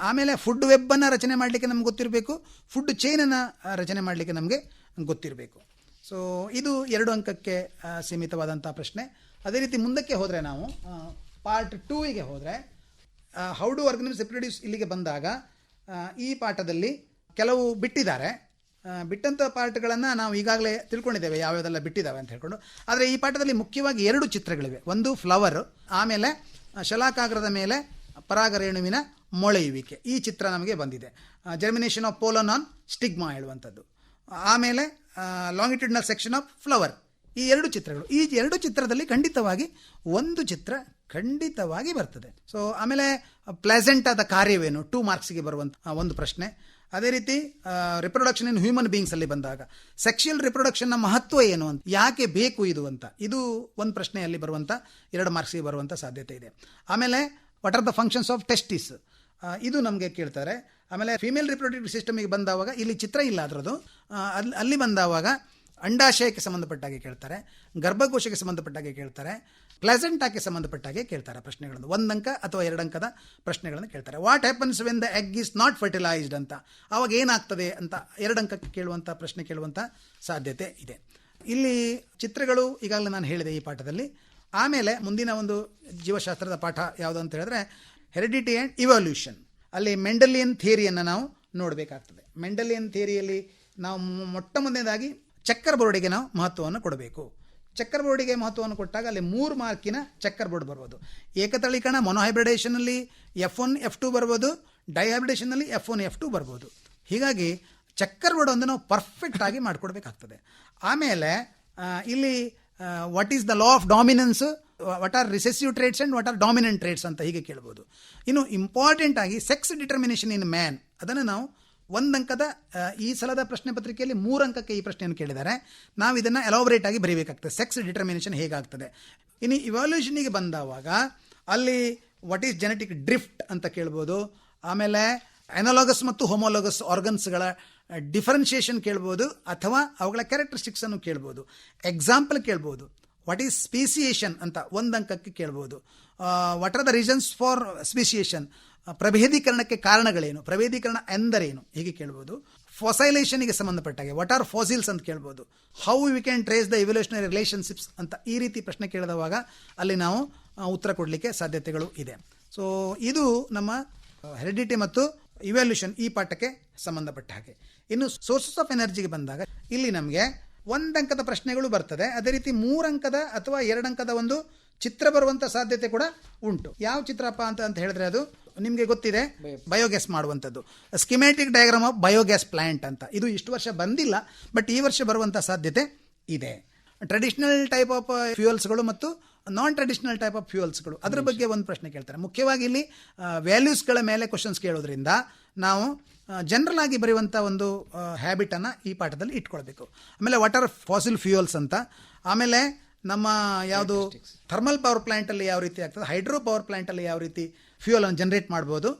ಆಮೇಲೆ ಫುಡ್ ವೆಬ್ಬನ್ನು ರಚನೆ ಮಾಡಲಿಕ್ಕೆ ನಮ್ಗೆ ಗೊತ್ತಿರಬೇಕು, ಫುಡ್ ಚೈನನ್ನು ರಚನೆ ಮಾಡಲಿಕ್ಕೆ ನಮಗೆ ಗೊತ್ತಿರಬೇಕು. ಸೊ ಇದು 2 ಅಂಕಕ್ಕೆ ಸೀಮಿತವಾದಂಥ ಪ್ರಶ್ನೆ. ಅದೇ ರೀತಿ ಮುಂದಕ್ಕೆ ಹೋದರೆ ನಾವು ಪಾರ್ಟ್ 2ಗೆ ಹೋದರೆ ಹೌ ಡು ಆರ್ಗನಿಸಮ್ಸ್ ರಿಪ್ರೊಡ್ಯೂಸ್ ಇಲ್ಲಿಗೆ ಬಂದಾಗ ಈ ಪಾಠದಲ್ಲಿ ಕೆಲವು ಬಿಟ್ಟಂಥ ಪಾರ್ಟ್ಗಳನ್ನು ನಾವು ಈಗಾಗಲೇ ತಿಳ್ಕೊಂಡಿದ್ದೇವೆ, ಯಾವ್ಯಾವುದೆಲ್ಲ ಬಿಟ್ಟಿದ್ದಾವೆ ಅಂತ ಹೇಳ್ಕೊಂಡು. ಆದರೆ ಈ ಪಾಠದಲ್ಲಿ ಮುಖ್ಯವಾಗಿ 2 ಚಿತ್ರಗಳಿವೆ. ಒಂದು ಫ್ಲವರ್, ಆಮೇಲೆ ಶಲಾಕಾಗ್ರದ ಮೇಲೆ ಪರಾಗರೇಣುವಿನ ಮೊಳೆಯುವಿಕೆ, ಈ ಚಿತ್ರ ನಮಗೆ ಬಂದಿದೆ. Germination of pollen on stigma ಹೇಳುವಂಥದ್ದು. ಆಮೇಲೆ ಲಾಂಗಿಟ್ಯೂಡ್ನಲ್ ಸೆಕ್ಷನ್ ಆಫ್ ಫ್ಲವರ್, ಈ 2 ಚಿತ್ರಗಳು. ಈ 2 ಚಿತ್ರದಲ್ಲಿ ಖಂಡಿತವಾಗಿ ಒಂದು ಚಿತ್ರ ಖಂಡಿತವಾಗಿ ಬರ್ತದೆ. ಸೊ ಆಮೇಲೆ ಪ್ಲೆಸೆಂಟ್ ಆದ ಕಾರ್ಯವೇನು, 2 ಮಾರ್ಕ್ಸ್ಗೆ ಬರುವಂಥ ಒಂದು ಪ್ರಶ್ನೆ. ಅದೇ ರೀತಿ ರಿಪ್ರೊಡಕ್ಷನ್ ಇನ್ ಹ್ಯೂಮನ್ ಬೀಯಿಂಗ್ಸ್ ಅಲ್ಲಿ ಬಂದಾಗ ಸೆಕ್ಷುಯಲ್ ರಿಪ್ರೊಡಕ್ಷನ್ನ ಮಹತ್ವ ಏನು ಅಂತ, ಯಾಕೆ ಬೇಕು ಇದು ಅಂತ, ಇದು ಒಂದು ಪ್ರಶ್ನೆಯಲ್ಲಿ ಬರುವಂಥ 2 ಮಾರ್ಕ್ಸ್ಗೆ ಬರುವಂಥ ಸಾಧ್ಯತೆ ಇದೆ. ಆಮೇಲೆ what are the functions of testis, ಇದು ನಮಗೆ ಕೇಳ್ತಾರೆ. ಆಮೇಲೆ ಫಿಮೇಲ್ ರಿಪ್ರೊಡಕ್ಟಿವ್ ಸಿಸ್ಟಮಿಗೆ ಬಂದಾವಾಗ ಇಲ್ಲಿ ಚಿತ್ರ ಇಲ್ಲ ಅದರದ್ದು, ಅಲ್ಲಿ ಬಂದಾವಾಗ ಅಂಡಾಶಯಕ್ಕೆ ಸಂಬಂಧಪಟ್ಟಾಗೆ ಕೇಳ್ತಾರೆ, ಗರ್ಭಕೋಶಕ್ಕೆ ಸಂಬಂಧಪಟ್ಟಾಗೆ ಕೇಳ್ತಾರೆ, ಪ್ಲೆಸೆಂಟಾಗೆ ಸಂಬಂಧಪಟ್ಟಾಗೆ ಕೇಳ್ತಾರೆ ಪ್ರಶ್ನೆಗಳನ್ನು. 1 ಅಂಕ ಅಥವಾ 2 ಅಂಕದ ಪ್ರಶ್ನೆಗಳನ್ನು ಕೇಳ್ತಾರೆ. What happens when the egg is not fertilised ಅಂತ, ಆವಾಗ ಏನಾಗ್ತದೆ ಅಂತ 2 ಅಂಕಕ್ಕೆ ಕೇಳುವಂಥ ಪ್ರಶ್ನೆ ಕೇಳುವಂಥ ಸಾಧ್ಯತೆ ಇದೆ. ಇಲ್ಲಿ ಚಿತ್ರಗಳು ಈಗಾಗಲೇ ನಾನು ಹೇಳಿದೆ ಈ ಪಾಠದಲ್ಲಿ. ಆಮೇಲೆ ಮುಂದಿನ ಒಂದು ಜೀವಶಾಸ್ತ್ರದ ಪಾಠ ಯಾವುದು ಅಂತ ಹೇಳಿದ್ರೆ ಹೆರಿಡಿಟಿ ಆ್ಯಂಡ್ ಇವಾಲ್ಯೂಷನ್. ಅಲ್ಲಿ ಮೆಂಡಲಿಯನ್ ಥಿಯರಿಯನ್ನು ನಾವು ನೋಡಬೇಕಾಗ್ತದೆ. ಮೆಂಡಲಿಯನ್ ಥಿಯರಿಯಲ್ಲಿ ನಾವು ಮೊಟ್ಟ ಮೊದಲನೇದಾಗಿ ಚೆಕ್ಕರ್ ಬೋರ್ಡಿಗೆ ನಾವು ಮಹತ್ವವನ್ನು ಕೊಡಬೇಕು. ಚೆಕ್ಕರ್ ಬೋರ್ಡಿಗೆ ಮಹತ್ವವನ್ನು ಕೊಟ್ಟಾಗ ಅಲ್ಲಿ 3 ಮಾರ್ಕಿನ ಚೆಕ್ಕರ್ ಬೋರ್ಡ್ ಬರ್ಬೋದು. ಏಕತಳೀಕರಣ ಮೊನೋಹೈಬ್ರಿಡೇಷನಲ್ಲಿ F1 F2 ಬರ್ಬೋದು, ಡೈಹೈಬ್ರಿಡೇಷನಲ್ಲಿ F1 F2 ಬರ್ಬೋದು. ಹೀಗಾಗಿ ಚೆಕ್ಕರ್ ಬೋರ್ಡ್ ಒಂದು ನಾವು ಪರ್ಫೆಕ್ಟ್ ಆಗಿ ಮಾಡಿಕೊಡ್ಬೇಕಾಗ್ತದೆ. ಆಮೇಲೆ ಇಲ್ಲಿ what is the law of dominance, what are recessive traits and what are dominant traits ಅಂತ ಹೀಗೆ ಕೇಳ್ಬೋದು. ಇನ್ನು ಇಂಪಾರ್ಟೆಂಟ್ ಆಗಿ ಸೆಕ್ಸ್ ಡಿಟರ್ಮಿನೇಷನ್ ಇನ್ ಮ್ಯಾನ್, ಅದನ್ನು ನಾವು 1 ಅಂಕದ ಈ ಸಲದ ಪ್ರಶ್ನೆ ಪತ್ರಿಕೆಯಲ್ಲಿ 3 ಅಂಕಕ್ಕೆ ಈ ಪ್ರಶ್ನೆಯನ್ನು ಕೇಳಿದ್ದಾರೆ. ನಾವು ಇದನ್ನು ಎಲಾಬರೇಟ್ ಆಗಿ ಬರೀಬೇಕಾಗ್ತದೆ, ಸೆಕ್ಸ್ ಡಿಟರ್ಮಿನೇಷನ್ ಹೇಗಾಗ್ತದೆ. ಇನ್ನು ಇವಾಲ್ಯೂಷನಿಗೆ ಬಂದಾವಾಗ ಅಲ್ಲಿ ವಾಟ್ ಈಸ್ ಜೆನೆಟಿಕ್ ಡ್ರಿಫ್ಟ್ ಅಂತ ಕೇಳ್ಬೋದು. ಆಮೇಲೆ ಅನಾಲೋಗಸ್ ಮತ್ತು ಹೋಮೋಲೋಗಸ್ ಆರ್ಗನ್ಸ್ಗಳ ಡಿಫರೆನ್ಷಿಯೇಷನ್ ಕೇಳ್ಬೋದು, ಅಥವಾ ಅವುಗಳ ಕ್ಯಾರೆಕ್ಟರಿಸ್ಟಿಕ್ಸನ್ನು ಕೇಳ್ಬೋದು. ಎಕ್ಸಾಂಪಲ್ ಕೇಳ್ಬೋದು. ವಾಟ್ ಈಸ್ ಸ್ಪೀಸಿಯೇಷನ್ ಅಂತ 1 ಅಂಕಕ್ಕೆ ಕೇಳ್ಬೋದು. What are the reasons for speciation, ಪ್ರಭೇದೀಕರಣಕ್ಕೆ ಕಾರಣಗಳೇನು, ಪ್ರಭೇದೀಕರಣ ಎಂದರೇನು, ಹೀಗೆ ಕೇಳ್ಬೋದು. ಫಾಸೈಲೇಷನ್ಗೆ ಸಂಬಂಧಪಟ್ಟಾಗೆ ವಾಟ್ ಆರ್ ಫಾಸಿಲ್ಸ್ ಅಂತ ಕೇಳ್ಬೋದು. How we can trace the evolutionary relationships ಅಂತ ಈ ರೀತಿ ಪ್ರಶ್ನೆ ಕೇಳಿದವಾಗ ಅಲ್ಲಿ ನಾವು ಉತ್ತರ ಕೊಡಲಿಕ್ಕೆ ಸಾಧ್ಯತೆಗಳು ಇದೆ. ಸೊ ಇದು ನಮ್ಮ ಹೆರಿಡಿಟಿ ಮತ್ತು ಇವ್ಯಾಲ್ಯೂಷನ್ ಈ ಪಾಠಕ್ಕೆ ಸಂಬಂಧಪಟ್ಟ ಹಾಗೆ. ಇನ್ನು ಸೋರ್ಸಸ್ ಆಫ್ ಎನರ್ಜಿಗೆ ಬಂದಾಗ ಇಲ್ಲಿ ನಮಗೆ 1 ಅಂಕದ ಪ್ರಶ್ನೆಗಳು ಬರ್ತದೆ. ಅದೇ ರೀತಿ 3 ಅಂಕದ ಅಥವಾ 2 ಅಂಕದ ಒಂದು ಚಿತ್ರ ಬರುವಂಥ ಸಾಧ್ಯತೆ ಕೂಡ ಉಂಟು. ಯಾವ ಚಿತ್ರಪ್ಪ ಅಂತ ಹೇಳಿದ್ರೆ ಅದು ನಿಮಗೆ ಗೊತ್ತಿದೆ, ಬಯೋಗ್ಯಾಸ್ ಮಾಡುವಂಥದ್ದು, schematic diagram of biogas plant ಅಂತ. ಇದು ಇಷ್ಟು ವರ್ಷ ಬಂದಿಲ್ಲ, ಬಟ್ ಈ ವರ್ಷ ಬರುವಂಥ ಸಾಧ್ಯತೆ ಇದೆ. ಟ್ರೆಡಿಷನಲ್ ಟೈಪ್ ಆಫ್ ಫ್ಯೂಯಲ್ಸ್ಗಳು ಮತ್ತು ನಾನ್ ಟ್ರೆಡಿಷನಲ್ ಟೈಪ್ ಆಫ್ ಫ್ಯೂಯಲ್ಸ್ಗಳು, ಅದರ ಬಗ್ಗೆ ಒಂದು ಪ್ರಶ್ನೆ ಕೇಳ್ತಾರೆ. ಮುಖ್ಯವಾಗಿ ಇಲ್ಲಿ ವ್ಯಾಲ್ಯೂಸ್ಗಳ ಮೇಲೆ ಕ್ವಶನ್ಸ್ ಕೇಳೋದ್ರಿಂದ ನಾವು ಜನರಲ್ ಆಗಿ ಬರೆಯುವಂಥ ಒಂದು ಹ್ಯಾಬಿಟನ್ನು ಈ ಪಾಠದಲ್ಲಿ ಇಟ್ಕೊಳ್ಬೇಕು. ಆಮೇಲೆ ವಾಟ್ ಆರ್ ಫಾಸಿಲ್ ಫ್ಯೂಯಲ್ಸ್ ಅಂತ, ಆಮೇಲೆ ನಮ್ಮ ಯಾವುದು ಥರ್ಮಲ್ ಪವರ್ ಪ್ಲಾಂಟಲ್ಲಿ ಯಾವ ರೀತಿ ಆಗ್ತದೆ, ಹೈಡ್ರೋ ಪವರ್ ಪ್ಲಾಂಟಲ್ಲಿ ಯಾವ ರೀತಿ ಫ್ಯೂಯಲನ್ನು ಜನರೇಟ್ ಮಾಡ್ಬೋದು,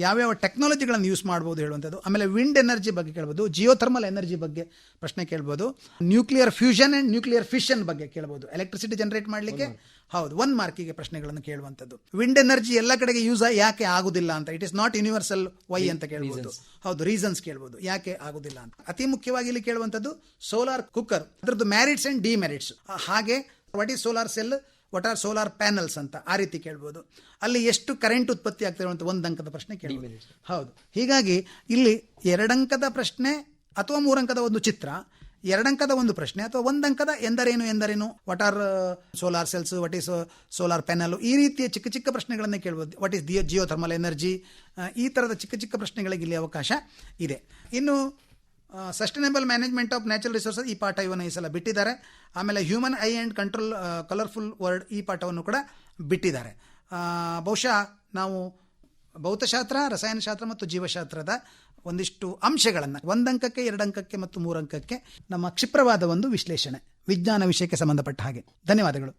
ಯಾವ್ಯಾವ ಟೆಕ್ನಾಲಜಿಗಳನ್ನು ಯೂಸ್ ಮಾಡ್ಬೋದು ಹೇಳುವಂಥದ್ದು. ಆಮೇಲೆ ವಿಂಡ್ ಎನರ್ಜಿ ಬಗ್ಗೆ ಕೇಳ್ಬೋದು, ಜಿಯೋಥರ್ಮಲ್ ಎನರ್ಜಿ ಬಗ್ಗೆ ಪ್ರಶ್ನೆ ಕೇಳ್ಬೋದು, nuclear fusion and nuclear fission ಬಗ್ಗೆ ಕೇಳ್ಬೋದು. ಎಲೆಕ್ಟ್ರಿಸಿಟಿ ಜನರೇಟ್ ಮಾಡಲಿಕ್ಕೆ 1 ಮಾರ್ಕಿಗೆ ಪ್ರಶ್ನೆಗಳನ್ನು ಕೇಳುವಂಥದ್ದು. ವಿಂಡ್ ಎನರ್ಜಿ ಎಲ್ಲ ಕಡೆಗೆ ಯೂಸ್ ಯಾಕೆ ಆಗುದಿಲ್ಲ ಅಂತ, it is not universal why ಅಂತ ಕೇಳ್ಬೋದು. ರೀಸನ್ಸ್ ಕೇಳ್ಬೋದು ಯಾಕೆ ಆಗುದಿಲ್ಲ ಅಂತ. ಅತಿ ಮುಖ್ಯವಾಗಿ ಇಲ್ಲಿ ಕೇಳುವಂಥದ್ದು ಸೋಲಾರ್ ಕುಕ್ಕರ್, ಅದರದ್ದು ಮ್ಯಾರಿಟ್ಸ್ ಆ್ಯಂಡ್ ಡಿಮೆರಿಟ್ಸ್, ಹಾಗೆ what is solar cell, what are solar panels ಅಂತ ಆ ರೀತಿ ಕೇಳ್ಬೋದು. ಅಲ್ಲಿ ಎಷ್ಟು ಕರೆಂಟ್ ಉತ್ಪತ್ತಿ ಆಗ್ತಿರುವಂಥ 1 ಅಂಕದ ಪ್ರಶ್ನೆ ಕೇಳ್ಬೋದು. ಹೀಗಾಗಿ ಇಲ್ಲಿ 2 ಅಂಕದ ಪ್ರಶ್ನೆ ಅಥವಾ 3 ಅಂಕದ ಒಂದು ಚಿತ್ರ, 2 ಅಂಕದ ಒಂದು ಪ್ರಶ್ನೆ ಅಥವಾ 1 ಅಂಕದ ಎಂದರೇನು, what are solar cells, what is solar panel, ಈ ರೀತಿಯ ಚಿಕ್ಕ ಚಿಕ್ಕ ಪ್ರಶ್ನೆಗಳನ್ನೇ ಕೇಳ್ಬೋದು. ವಾಟ್ ಈಸ್ ಜಿಯೋಥರ್ಮಲ್ ಎನರ್ಜಿ, ಈ ಥರದ ಚಿಕ್ಕ ಚಿಕ್ಕ ಪ್ರಶ್ನೆಗಳಿಗೆ ಇಲ್ಲಿ ಅವಕಾಶ ಇದೆ. ಇನ್ನು sustainable management of natural resources ಈ ಪಾಠ ಇವನ್ನ ಈ ಸಲ ಬಿಟ್ಟಿದ್ದಾರೆ. ಆಮೇಲೆ human I and control colourful world ಈ ಪಾಠವನ್ನು ಕೂಡ ಬಿಟ್ಟಿದ್ದಾರೆ. ಬಹುಶಃ ನಾವು ಭೌತಶಾಸ್ತ್ರ, ರಸಾಯನಶಾಸ್ತ್ರ ಮತ್ತು ಜೀವಶಾಸ್ತ್ರದ ಒಂದಿಷ್ಟು ಅಂಶಗಳನ್ನು 1 ಅಂಕಕ್ಕೆ, 2 ಅಂಕಕ್ಕೆ ಮತ್ತು 3 ಅಂಕಕ್ಕೆ ನಮ್ಮ ಕ್ಷಿಪ್ರವಾದ ಒಂದು ವಿಶ್ಲೇಷಣೆ ವಿಜ್ಞಾನ ವಿಷಯಕ್ಕೆ ಸಂಬಂಧಪಟ್ಟ ಹಾಗೆ. ಧನ್ಯವಾದಗಳು.